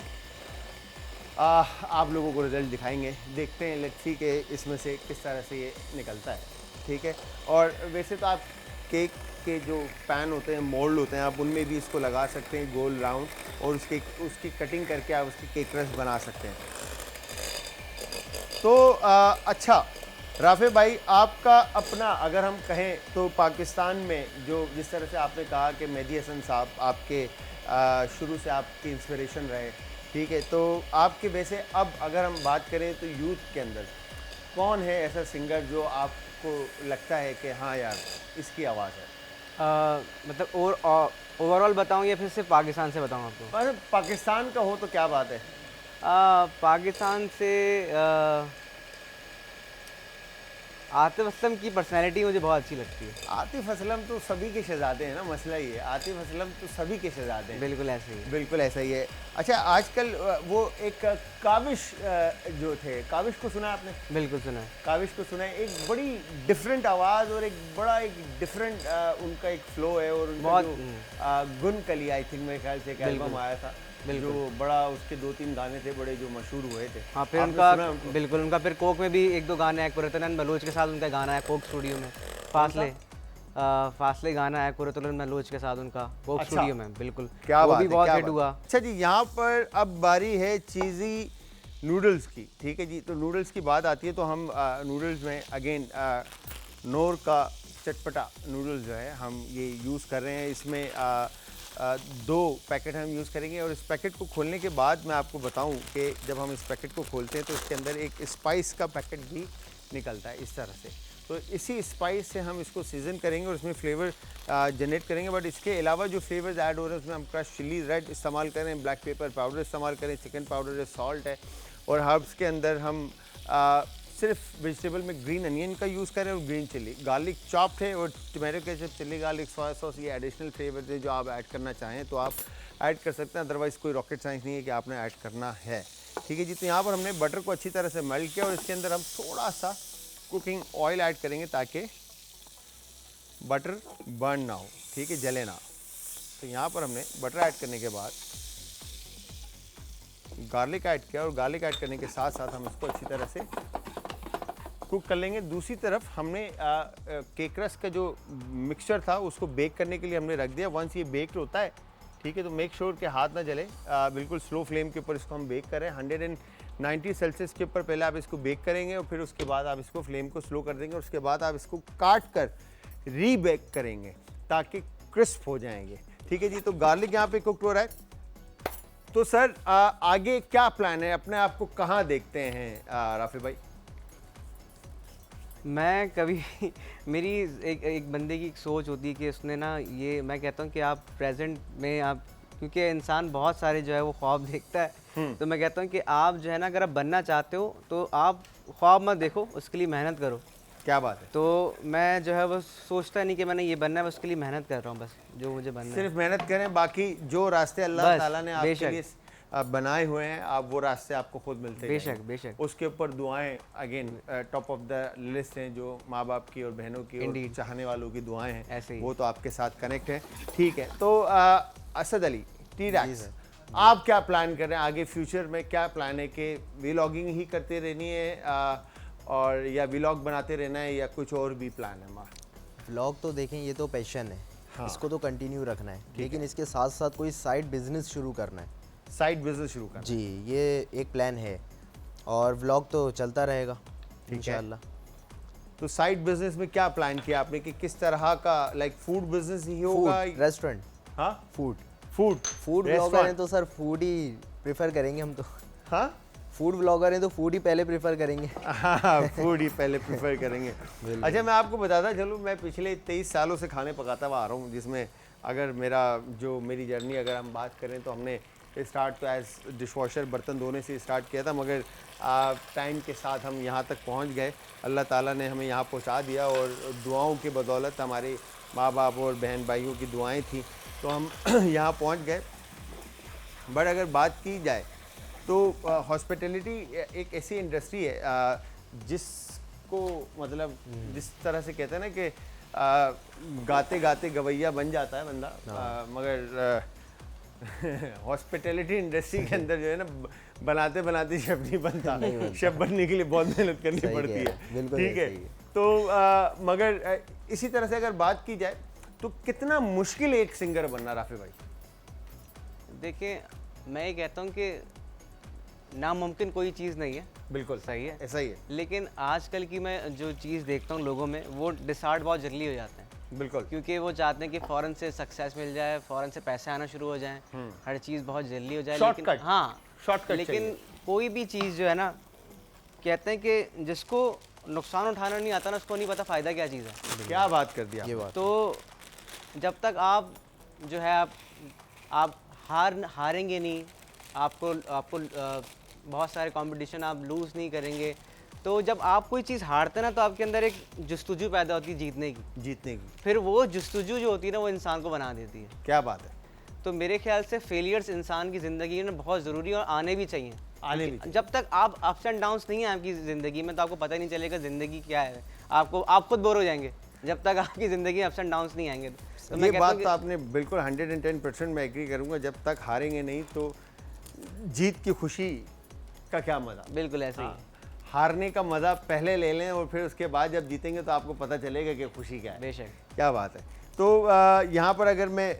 [SPEAKER 2] आप लोगों को रिज़ल्ट दिखाएंगे। देखते हैं लेट्स सी कि इसमें से किस तरह से ये निकलता है। ठीक है, और वैसे तो आप केक के जो पैन होते हैं, मोल्ड होते हैं, आप उनमें भी इसको लगा सकते हैं गोल राउंड, और उसकी कटिंग करके आप उसकी केक रस बना सकते हैं। तो अच्छा राफे भाई, आपका अपना अगर हम कहें तो पाकिस्तान में जो जिस तरह से आपने कहा कि मेहदी हसन साहब आपके शुरू से आपकी इंस्पिरेशन रहे, ठीक है, तो आपके वैसे अब अगर हम बात करें तो यूथ के अंदर कौन है ऐसा सिंगर जो आपको लगता है कि हाँ यार इसकी आवाज़ है?
[SPEAKER 3] मतलब ओवरऑल बताऊं या फिर सिर्फ पाकिस्तान से बताऊं आपको?
[SPEAKER 2] मतलब पाकिस्तान का हो तो क्या बात है।
[SPEAKER 3] पाकिस्तान से आतिफ असलम की पर्सनैलिटी मुझे बहुत अच्छी लगती है।
[SPEAKER 2] आतिफ असलम तो सभी के शहजादे हैं ना, मसला ये है, आतिफ असलम तो सभी के शहजादे हैं।
[SPEAKER 3] बिल्कुल ऐसे ही है।
[SPEAKER 2] बिल्कुल ऐसा ही है। अच्छा, आजकल वो एक काविश जो थे, काविश को सुना है आपने?
[SPEAKER 3] बिल्कुल सुना है।
[SPEAKER 2] काविश को सुना है। एक बड़ी डिफरेंट आवाज़ और एक बड़ा एक डिफरेंट उनका एक फ्लो है, और उनका
[SPEAKER 3] बहुत
[SPEAKER 2] जो गुन कली आई थिंक मेरे ख्याल से एक एल्बम आया था, जो बड़ा उसके 2-3 गाने थे बड़े जो मशहूर हुए थे।
[SPEAKER 3] हाँ, फिर
[SPEAKER 2] आपने
[SPEAKER 3] उनका
[SPEAKER 2] सुना है उनको?
[SPEAKER 3] बिल्कुल उनका फिर कोक में भी 1-2 गाने आए, कुरतलन बलूच के साथ उनका गाना है कोक स्टूडियो में। फासले गाना है कुरतलन बलूच के साथ उनका कोक
[SPEAKER 2] अच्छा।
[SPEAKER 3] स्टूडियो में। बिल्कुल
[SPEAKER 2] क्या
[SPEAKER 3] वो
[SPEAKER 2] बात
[SPEAKER 3] भी
[SPEAKER 2] है,
[SPEAKER 3] बहुत
[SPEAKER 2] क्या
[SPEAKER 3] हिट
[SPEAKER 2] बात
[SPEAKER 3] हुआ।
[SPEAKER 2] है। अच्छा जी, यहाँ पर अब बारी है चीज़ी नूडल्स की। ठीक है जी, तो नूडल्स की बात आती है तो हम नूडल्स में अगेन नोर का चटपटा नूडल्स जो है हम ये यूज़ कर रहे हैं। इसमें 2 पैकेट हम यूज़ करेंगे, और इस पैकेट को खोलने के बाद मैं आपको बताऊं कि जब हम इस पैकेट को खोलते हैं तो इसके अंदर एक स्पाइस का पैकेट भी निकलता है इस तरह से। तो इसी स्पाइस से हम इसको सीज़न करेंगे और इसमें फ्लेवर जनरेट करेंगे। बट इसके अलावा जो फ्लेवर्स ऐड हो रहे हैं उसमें हम क्रश चिली रेड इस्तेमाल करें, ब्लैक पेपर पाउडर इस्तेमाल करें, चिकन पाउडर है, सॉल्ट है, और हर्ब्स के अंदर हम सिर्फ वेजिटेबल में ग्रीन अनियन का यूज़ करें और ग्रीन चिली, गार्लिक चॉप्ड है, और tomato ketchup, chilli garlic, soya sauce, ये एडिशनल फ्लेवर्स है जो आप ऐड करना चाहें तो आप ऐड कर सकते हैं। अदरवाइज़ कोई रॉकेट साइंस नहीं है कि आपने ऐड करना है। ठीक है जी, तो यहाँ पर हमने बटर को अच्छी तरह से मेल्ट किया, और इसके अंदर हम थोड़ा सा कुकिंग ऑयल ऐड करेंगे ताकि बटर बर्न ना हो, ठीक है, जले ना। तो यहाँ पर हमने बटर ऐड करने के बाद गार्लिक ऐड किया, और गार्लिक ऐड करने के साथ साथ हम इसको अच्छी तरह से कुक कर लेंगे। दूसरी तरफ हमने केक रस का जो मिक्सचर था उसको बेक करने के लिए हमने रख दिया। वंस ये बेक्ड होता है, ठीक है, तो मेक श्योर कि हाथ ना जले, बिल्कुल स्लो फ्लेम के ऊपर इसको हम बेक करें। 190 सेल्सियस के ऊपर पहले आप इसको बेक करेंगे, और फिर उसके बाद आप इसको फ्लेम को स्लो कर देंगे, और उसके बाद आप इसको काट कर रीबेक करेंगे ताकि क्रिस्प हो जाएंगे। ठीक है जी, तो गार्लिक यहाँ पे कुक हो रहा है। तो सर आगे क्या प्लान है, अपने आप को कहाँ देखते हैं राफी भाई?
[SPEAKER 3] मैं कभी मेरी एक बंदे की एक सोच होती है कि उसने ना, ये मैं कहता हूँ कि आप प्रेजेंट में आप, क्योंकि इंसान बहुत सारे जो है वो ख्वाब देखता है, तो मैं कहता हूँ कि आप जो है ना, अगर आप बनना चाहते हो तो आप ख्वाब मत देखो, उसके लिए मेहनत करो।
[SPEAKER 2] क्या बात है।
[SPEAKER 3] तो मैं जो है वो सोचता नहीं कि मैंने ये बनना है, उसके लिए मेहनत कर रहा हूँ, बस जो मुझे बनना है।
[SPEAKER 2] सिर्फ मेहनत करें, बाकी जो रास्ते अल्लाह
[SPEAKER 3] बस,
[SPEAKER 2] ताला ने आपके
[SPEAKER 3] बेशक।
[SPEAKER 2] लिए बनाए हुए हैं, आप वो रास्ते आपको खुद मिलते
[SPEAKER 3] बेशक
[SPEAKER 2] जाएंगे।
[SPEAKER 3] बेशक।
[SPEAKER 2] उसके ऊपर दुआएं again top of the list हैं, जो माँ बाप की और बहनों की और
[SPEAKER 3] Indeed।
[SPEAKER 2] चाहने वालों की दुआएं हैं,
[SPEAKER 3] ऐसे ही।
[SPEAKER 2] वो तो आपके साथ कनेक्ट है। ठीक है, तो असद अली टी-रैक्स, आप क्या प्लान कर रहे हैं आगे फ्यूचर में? क्या प्लान है कि व्लॉगिंग ही करते रहनी है और या व्लॉग बनाते रहना है, या कुछ और भी प्लान है? माँ
[SPEAKER 4] व्लॉग तो देखें, ये तो पैशन है,
[SPEAKER 2] हाँ।
[SPEAKER 4] इसको तो कंटिन्यू रखना है, लेकिन इसके साथ साथ कोई साइड बिजनेस शुरू करना है।
[SPEAKER 2] साइड बिजनेस शुरू करना
[SPEAKER 4] जी, ये एक प्लान है, और व्लॉग तो चलता रहेगा इंशाल्लाह।
[SPEAKER 2] तो साइड बिजनेस में क्या प्लान किया आपने कि किस तरह का, लाइक फूड बिजनेस ही होगा?
[SPEAKER 4] रेस्टोरेंट,
[SPEAKER 2] हाँ,
[SPEAKER 4] फूड
[SPEAKER 2] फूड
[SPEAKER 4] ब्लॉगर हैं तो सर फूड ही प्रेफर करेंगे हम तो।
[SPEAKER 2] हाँ,
[SPEAKER 4] फूड ब्लॉगर हैं तो फूड ही पहले प्रेफर करेंगे।
[SPEAKER 2] हाँ, फूड ही पहले प्रेफर करेंगे। अच्छा, मैं आपको बताता चलूँ, मैं पिछले 23 सालों से खाने पकाता हुआ आ रहा हूँ, जिसमें अगर मेरी जर्नी अगर हम बात करें तो हमने स्टार्ट तो एज डिशवॉशर बर्तन धोने से स्टार्ट किया था, मगर टाइम के साथ हम यहाँ तक पहुँच गए। अल्लाह ताला ने हमें यहाँ पहुँचा दिया, और दुआओं की बदौलत, हमारे माँ बाप और बहन भाइयों की दुआएं थी, तो हम यहाँ पहुँच गए। बट अगर बात की जाए तो हॉस्पिटैलिटी एक ऐसी इंडस्ट्री है जिसको मतलब जिस तरह से कहते हैं ना कि गाते गाते गवैया बन जाता है बंदा, मगर हॉस्पिटैलिटी इंडस्ट्री के अंदर जो है ना, बनाते बनाते शेफ नहीं बनता, शेफ बनने के लिए बहुत मेहनत करनी पड़ती है। ठीक है, तो मगर इसी तरह से अगर बात की जाए तो कितना मुश्किल एक सिंगर बनना, राफी भाई?
[SPEAKER 3] देखिए, मैं ये कहता हूँ कि नामुमकिन कोई चीज़ नहीं है।
[SPEAKER 2] बिल्कुल
[SPEAKER 3] सही है,
[SPEAKER 2] ऐसा ही है।
[SPEAKER 3] लेकिन आजकल की मैं जो चीज़ देखता हूँ लोगों में, वो डिसार्ट बहुत जल्दी हो जाते हैं।
[SPEAKER 2] बिल्कुल,
[SPEAKER 3] क्योंकि वो चाहते हैं कि फ़ौरन से सक्सेस मिल जाए, फ़ौरन से पैसे आना शुरू हो जाएं, हर चीज़ बहुत जल्दी हो जाए।
[SPEAKER 2] Shortcut,
[SPEAKER 3] लेकिन हाँ,
[SPEAKER 2] shortcut
[SPEAKER 3] लेकिन
[SPEAKER 2] चाहिए।
[SPEAKER 3] कोई भी चीज़ जो है ना, कहते हैं कि जिसको नुकसान उठाना नहीं आता ना, उसको नहीं पता फ़ायदा क्या चीज़ है।
[SPEAKER 2] क्या बात कर दिया
[SPEAKER 4] ये बात
[SPEAKER 3] तो जब तक आप जो है आप हारेंगे नहीं, आपको बहुत सारे कंपटीशन आप लूज़ नहीं करेंगे। तो जब आप कोई चीज़ हारते हैं ना, तो आपके अंदर एक जुस्तजू पैदा होती है जीतने की। फिर वो जुस्तजू जो होती है ना, वो इंसान को बना देती है।
[SPEAKER 2] क्या बात है।
[SPEAKER 3] तो मेरे ख्याल से फेलियर्स इंसान की ज़िंदगी में बहुत ज़रूरी है और आने भी चाहिए।
[SPEAKER 2] आने भी चाहिए।
[SPEAKER 3] जब तक आप अप्स एंड डाउन्स नहीं है आपकी ज़िंदगी में, तो आपको पता ही नहीं चलेगा ज़िंदगी क्या है। आप खुद बोर हो जाएंगे जब तक आपकी ज़िंदगी में अप्स एंड डाउन्स नहीं आएंगे। तो मैं
[SPEAKER 2] ये
[SPEAKER 3] कहता
[SPEAKER 2] बात
[SPEAKER 3] हूँ
[SPEAKER 2] तो आपने बिल्कुल 110% मैं एग्री करूंगा। जब तक हारेंगे नहीं तो जीत की खुशी का क्या मज़ा।
[SPEAKER 3] बिल्कुल ऐसे ही है।
[SPEAKER 2] हारने का मज़ा पहले ले लें और फिर उसके बाद जब जीतेंगे तो आपको पता चलेगा कि खुशी क्या है।
[SPEAKER 3] बेशक।
[SPEAKER 2] क्या बात है। तो यहाँ पर अगर मैं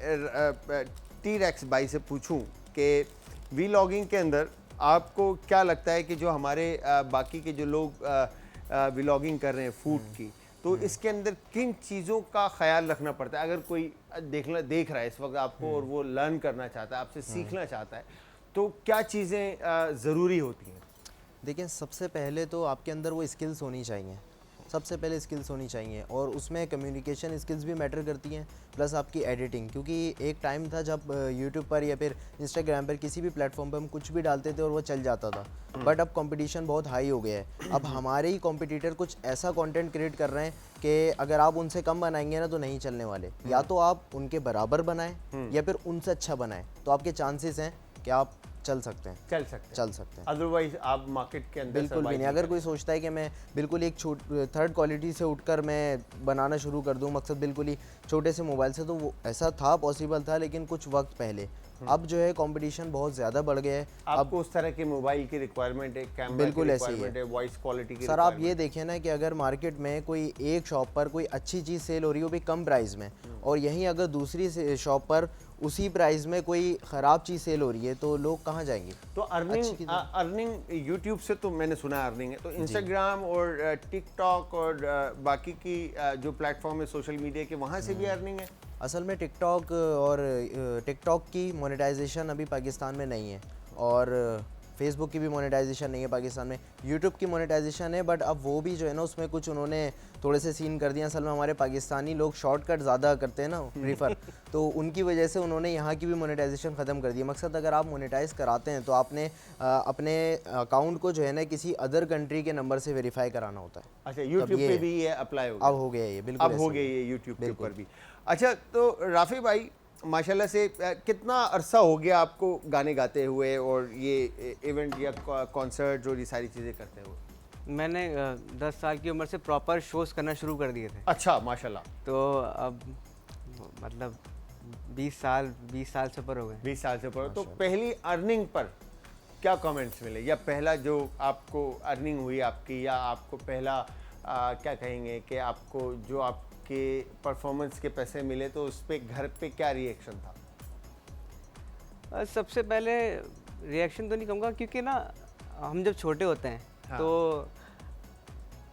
[SPEAKER 2] T-Rex भाई से पूछूं कि वीलॉगिंग के अंदर आपको क्या लगता है कि जो हमारे बाकी के जो लोग व्लॉगिंग कर रहे हैं फूड की, तो इसके अंदर किन चीज़ों का ख्याल रखना पड़ता है? अगर कोई देख रहा है इस वक्त आपको और वो लर्न करना चाहता है, आपसे सीखना चाहता है, तो क्या चीज़ें ज़रूरी होती हैं?
[SPEAKER 4] देखिए, सबसे पहले तो आपके अंदर वो स्किल्स होनी चाहिए। सबसे पहले स्किल्स होनी चाहिए और उसमें कम्युनिकेशन स्किल्स भी मैटर करती हैं, प्लस आपकी एडिटिंग। क्योंकि एक टाइम था जब यूट्यूब पर या फिर इंस्टाग्राम पर किसी भी प्लेटफॉर्म पर हम कुछ भी डालते थे और वो चल जाता था, बट अब कंपटीशन बहुत हाई हो गया है। अब हमारे ही कॉम्पिटिटर कुछ ऐसा कंटेंट क्रिएट कर रहे हैं कि अगर आप उनसे कम बनाएंगे ना तो नहीं चलने वाले। या तो आप उनके बराबर बनाएं या फिर उनसे अच्छा बनाएं, तो आपके चांसेस हैं कि आप चल सकते हैं। चल सकते हैं।
[SPEAKER 2] अदरवाइज आप मार्केट के अंदर
[SPEAKER 4] बिल्कुल भी नहीं। अगर कोई सोचता है कि मैं बिल्कुल एक थर्ड क्वालिटी से उठकर मैं बनाना शुरू कर दूं, मकसद बिल्कुल ही छोटे से मोबाइल से, तो वो ऐसा था, पॉसिबल था, लेकिन कुछ वक्त पहले। अब जो है कंपटीशन बहुत ज़्यादा बढ़ गया है।
[SPEAKER 2] आपको उस तरह के मोबाइल की रिक्वायरमेंट है, कैमरा
[SPEAKER 4] बिल्कुल
[SPEAKER 2] की
[SPEAKER 4] ऐसे ही
[SPEAKER 2] रिक्वायरमेंट है, वॉइस क्वालिटी की
[SPEAKER 4] सर आप ये देखिए ना कि अगर मार्केट में कोई एक शॉप पर कोई अच्छी चीज़ सेल हो रही हो भी कम प्राइस में, और यहीं अगर दूसरी शॉप पर उसी प्राइस में कोई ख़राब चीज़ सेल हो रही है, तो लोग कहाँ जाएंगे?
[SPEAKER 2] तो अर्निंग यूट्यूब से तो मैंने सुना अर्निंग है, तो इंस्टाग्राम और टिकटॉक और बाकी की जो प्लेटफॉर्म है सोशल मीडिया के, वहाँ से भी अर्निंग है?
[SPEAKER 4] असल में टिकटॉक की मोनेटाइजेशन अभी पाकिस्तान में नहीं है, और फेसबुक की भी मोनेटाइजेशन नहीं है पाकिस्तान में। यूट्यूब की मोनेटाइजेशन है, बट अब वो भी जो है ना उसमें कुछ उन्होंने थोड़े से सीन कर दिए। असल में हमारे पाकिस्तानी लोग शॉर्टकट ज़्यादा करते हैं ना प्रीफर, तो उनकी वजह से उन्होंने यहाँ की भी मोनेटाइजेशन ख़त्म कर दी है। मकसद अगर आप मोनेटाइज कराते हैं तो आपने अपने अकाउंट को जो है ना किसी अदर कंट्री के नंबर से वेरीफाई कराना होता है।
[SPEAKER 2] अच्छा, यूट्यूब पे भी ये अप्लाई हो गया?
[SPEAKER 4] अब हो गया ये, बिल्कुल
[SPEAKER 2] अब हो गया ये यूट्यूब के ऊपर भी। अच्छा, तो राफ़ी भाई माशाल्लाह से कितना अरसा हो गया आपको गाने गाते हुए और ये इवेंट या कॉन्सर्ट और ये सारी चीज़ें करते हुए?
[SPEAKER 3] मैंने 10 साल की उम्र से प्रॉपर शोज़ करना शुरू कर दिए थे।
[SPEAKER 2] अच्छा, माशाल्लाह।
[SPEAKER 3] तो अब मतलब 20 साल से ऊपर हो गए।
[SPEAKER 2] 20 साल से ऊपर। तो पहली अर्निंग पर क्या कमेंट्स मिले, या पहला जो आपको अर्निंग हुई आपकी, या आपको पहला क्या कहेंगे कि आपको जो आपके परफॉर्मेंस के पैसे मिले, तो उस पर घर पे क्या रिएक्शन था?
[SPEAKER 3] सबसे पहले रिएक्शन तो नहीं कहूँगा, क्योंकि ना हम जब छोटे होते हैं तो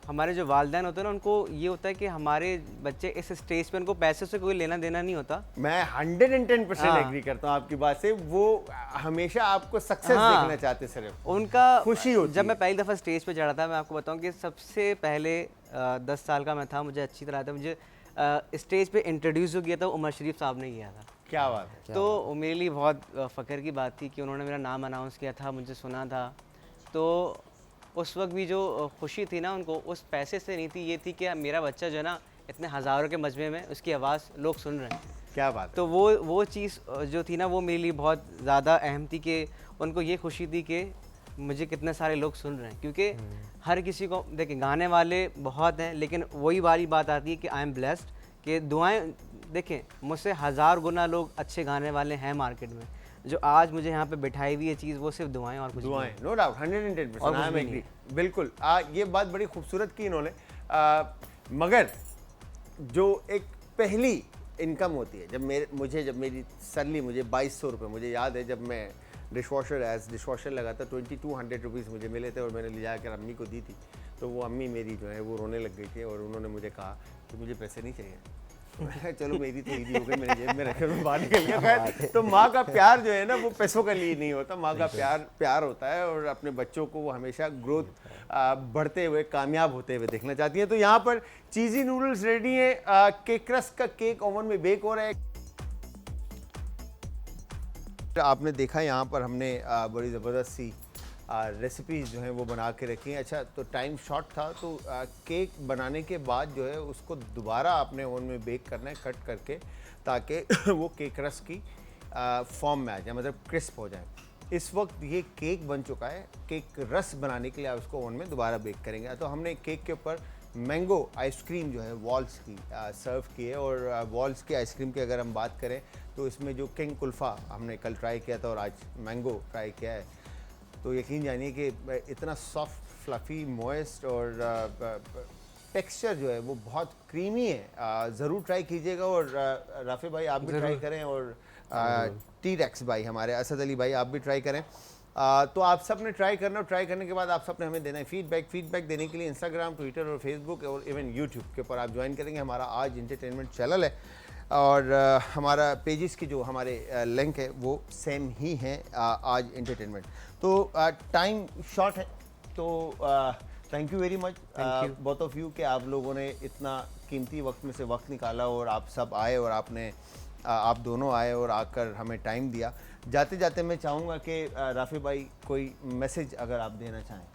[SPEAKER 3] हमारे जो वालिदैन होते हैं ना, उनको ये होता है कि हमारे बच्चे इस स्टेज पे, उनको पैसे से कोई लेना देना नहीं होता।
[SPEAKER 2] मैं 110% एग्री करता हूँ आपकी बात से। वो हमेशा आपको सक्सेस देखना चाहते सिर्फ,
[SPEAKER 3] उनका
[SPEAKER 2] खुशी होती
[SPEAKER 3] जब मैं पहली दफ़ा स्टेज पे चढ़ा था, मैं आपको बताऊं कि सबसे पहले 10 साल का मैं था, मुझे अच्छी तरह था, मुझे स्टेज पे इंट्रोड्यूस जो किया था उमर शरीफ साहब ने किया था।
[SPEAKER 2] क्या बात है।
[SPEAKER 3] तो मेरे लिए बहुत फ़ख्र की बात थी कि उन्होंने मेरा नाम अनाउंस किया था, मुझे सुना था। तो उस वक्त भी जो खुशी थी ना उनको, उस पैसे से नहीं थी, ये थी कि मेरा बच्चा जो है ना इतने हज़ारों के मजमे में उसकी आवाज़ लोग सुन रहे हैं।
[SPEAKER 2] क्या बात है।
[SPEAKER 3] तो वो चीज़ जो थी ना, वो मेरे लिए बहुत ज़्यादा अहम थी कि उनको ये खुशी थी कि मुझे कितने सारे लोग सुन रहे हैं। क्योंकि हर किसी को देखिए, गाने वाले बहुत हैं, लेकिन वही वाली बात आती है कि आई एम ब्लेस्ड कि दुआएं, देखें मुझसे 1000 गुना लोग अच्छे गाने वाले हैं मार्केट में। जो आज मुझे यहाँ पे बिठाई हुई है चीज़, वो सिर्फ दुआएं और कुछ
[SPEAKER 2] दुआएं, no doubt, 110% I am agree. बिल्कुल, ये बात बड़ी खूबसूरत की इन्होंने। मगर जो एक पहली इनकम होती है, जब मेरी सैलरी, मुझे 2200 रुपये, मुझे याद है जब मैं डिशवॉशर लगा था, 2200 रुपीज़ मुझे मिले थे और मैंने ले जाकर अम्मी को दी थी। तो वो अम्मी मेरी जो है वो रोने लग गई थी और उन्होंने मुझे कहा कि मुझे पैसे नहीं चाहिए। चलो मेरी तो ईदी हो गई, मैंने जेब में रखे, मैं बाहर निकल गया। खैर, तो माँ का प्यार जो है ना वो पैसों के लिए नहीं होता, माँ का प्यार होता है, और अपने बच्चों को वो हमेशा ग्रोथ बढ़ते हुए, कामयाब होते हुए देखना चाहती हैं। तो यहाँ पर चीज़ी नूडल्स रेडी है, केक क्रस्ट का केक ओवन में बेक हो रहा है। आपने देखा यहाँ पर हमने बड़ी ज़बरदस्त सी रेसिपीज़ जो हैं वो बना के रखी। अच्छा, तो टाइम शॉर्ट था, तो केक बनाने के बाद जो है उसको दोबारा अपने ओवन में बेक करना है कट करके, ताकि वो केक रस की फॉर्म में आ जाए, मतलब क्रिस्प हो जाए। इस वक्त ये केक बन चुका है। केक रस बनाने के लिए आप उसको ओवन में दोबारा बेक करेंगे। तो हमने केक के ऊपर मैंगो आइसक्रीम जो है वॉल्स की सर्व की है। और वॉल्स की आइसक्रीम की अगर हम बात करें तो इसमें जो किंग कुल्फ़ा हमने कल ट्राई किया था और आज मैंगो ट्राई किया है, तो यकीन जानिए कि इतना सॉफ्ट, फ्लफ़ी, मॉइस्ट और टेक्सचर जो है वो बहुत क्रीमी है। ज़रूर ट्राई कीजिएगा। और राफे भाई आप भी ट्राई करें, और टी-रेक्स भाई हमारे असद अली भाई आप भी ट्राई करें। तो आप सब ने ट्राई करना, और ट्राई करने के बाद आप सब ने हमें देना है फीडबैक देने के लिए इंस्टाग्राम, ट्विटर और फेसबुक और इवन यूट्यूब के ऊपर आप ज्वाइन करेंगे। हमारा आज इंटरटेनमेंट चैनल है, और हमारा पेजेस की जो हमारे लिंक है वो सेम ही हैं, आज इंटरटेनमेंट। तो टाइम शॉर्ट है, तो thank you very much both of you कि आप लोगों ने इतना कीमती वक्त में से वक्त निकाला और आप सब आए, और आप दोनों आए और आकर हमें टाइम दिया। जाते जाते मैं चाहूँगा कि राफी भाई कोई मैसेज अगर आप देना चाहें।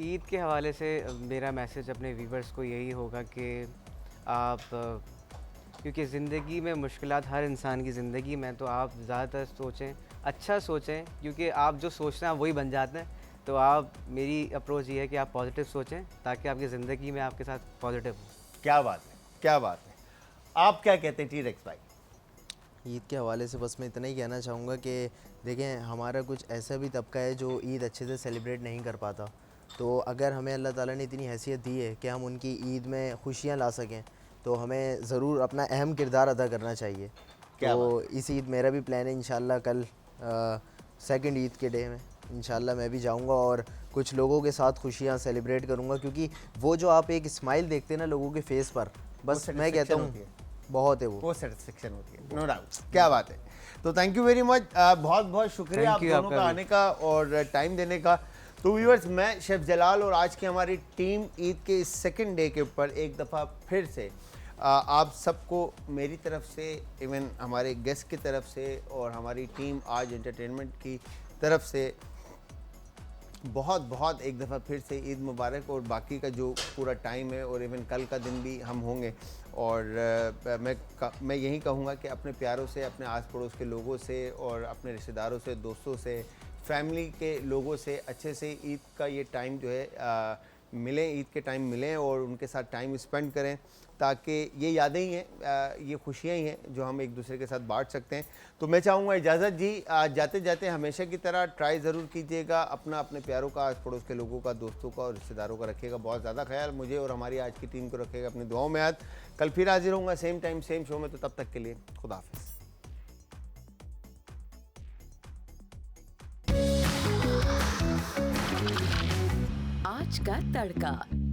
[SPEAKER 3] ईद के हवाले से मेरा मैसेज अपने व्यूवर्स को यही होगा कि आप क्योंकि ज़िंदगी में मुश्किलात हर इंसान की ज़िंदगी में, तो आप ज़्यादातर सोचें, अच्छा सोचें, क्योंकि आप जो सोचना है वही बन जाते हैं। तो आप, मेरी अप्रोच ये है कि आप पॉजिटिव सोचें ताकि आपकी ज़िंदगी में आपके साथ पॉजिटिव हो।
[SPEAKER 2] क्या बात है, क्या बात है। आप क्या कहते हैं टी-रेक्स भाई?
[SPEAKER 4] ईद के हवाले से बस मैं इतना ही कहना चाहूँगा कि देखें, हमारा कुछ ऐसा भी तबका है जो ईद अच्छे से सेलिब्रेट नहीं कर पाता। तो अगर हमें अल्लाह ताला ने इतनी हैसियत दी है कि हम उनकी ईद में खुशियाँ ला सकें, तो हमें ज़रूर अपना अहम किरदार अदा करना चाहिए। तो इस ईद मेरा भी प्लान है इंशाल्लाह, कल सेकंड ईद के डे में इंशाल्लाह मैं भी जाऊंगा और कुछ लोगों के साथ खुशियाँ सेलिब्रेट करूंगा, क्योंकि वो जो आप एक स्माइल देखते हैं ना लोगों के फेस पर, बस मैं कहता हूँ बहुत है वो
[SPEAKER 2] सेटिस्फेक्शन होती है, नो डाउट। क्या बात है। तो थैंक यू वेरी मच, बहुत बहुत शुक्रिया आप दोनों का आने का और टाइम देने का। तो व्यूअर्स, मैं शेफ जलाल और आज की हमारी टीम ईद के इस सेकंड डे के ऊपर एक दफ़ा फिर से आप सबको मेरी तरफ से, इवन हमारे गेस्ट की तरफ से और हमारी टीम आज एंटरटेनमेंट की तरफ से बहुत बहुत एक दफ़ा फिर से ईद मुबारक। और बाकी का जो पूरा टाइम है और इवन कल का दिन भी हम होंगे, और मैं यही कहूँगा कि अपने प्यारों से, अपने आस पड़ोस के लोगों से और अपने रिश्तेदारों से, दोस्तों से, फैमिली के लोगों से अच्छे से ईद का ये टाइम जो है मिलें, ईद के टाइम मिलें और उनके साथ टाइम स्पेंड करें, ताकि ये यादें ही हैं, ये खुशियाँ ही हैं जो हम एक दूसरे के साथ बांट सकते हैं। तो मैं चाहूँगा इजाज़त जी, जाते जाते हमेशा की तरह ट्राई ज़रूर कीजिएगा, अपने प्यारों का, आस पड़ोस के लोगों का, दोस्तों का और रिश्तेदारों का रखिएगा बहुत ज़्यादा ख्याल। मुझे और हमारी आज की टीम को रखिएगा अपनी दुआओं में याद। कल फिर हाजिर होऊंगा सेम टाइम सेम शो में, तो तब तक के लिए खुदा हाफिज़।
[SPEAKER 1] आज का तड़का।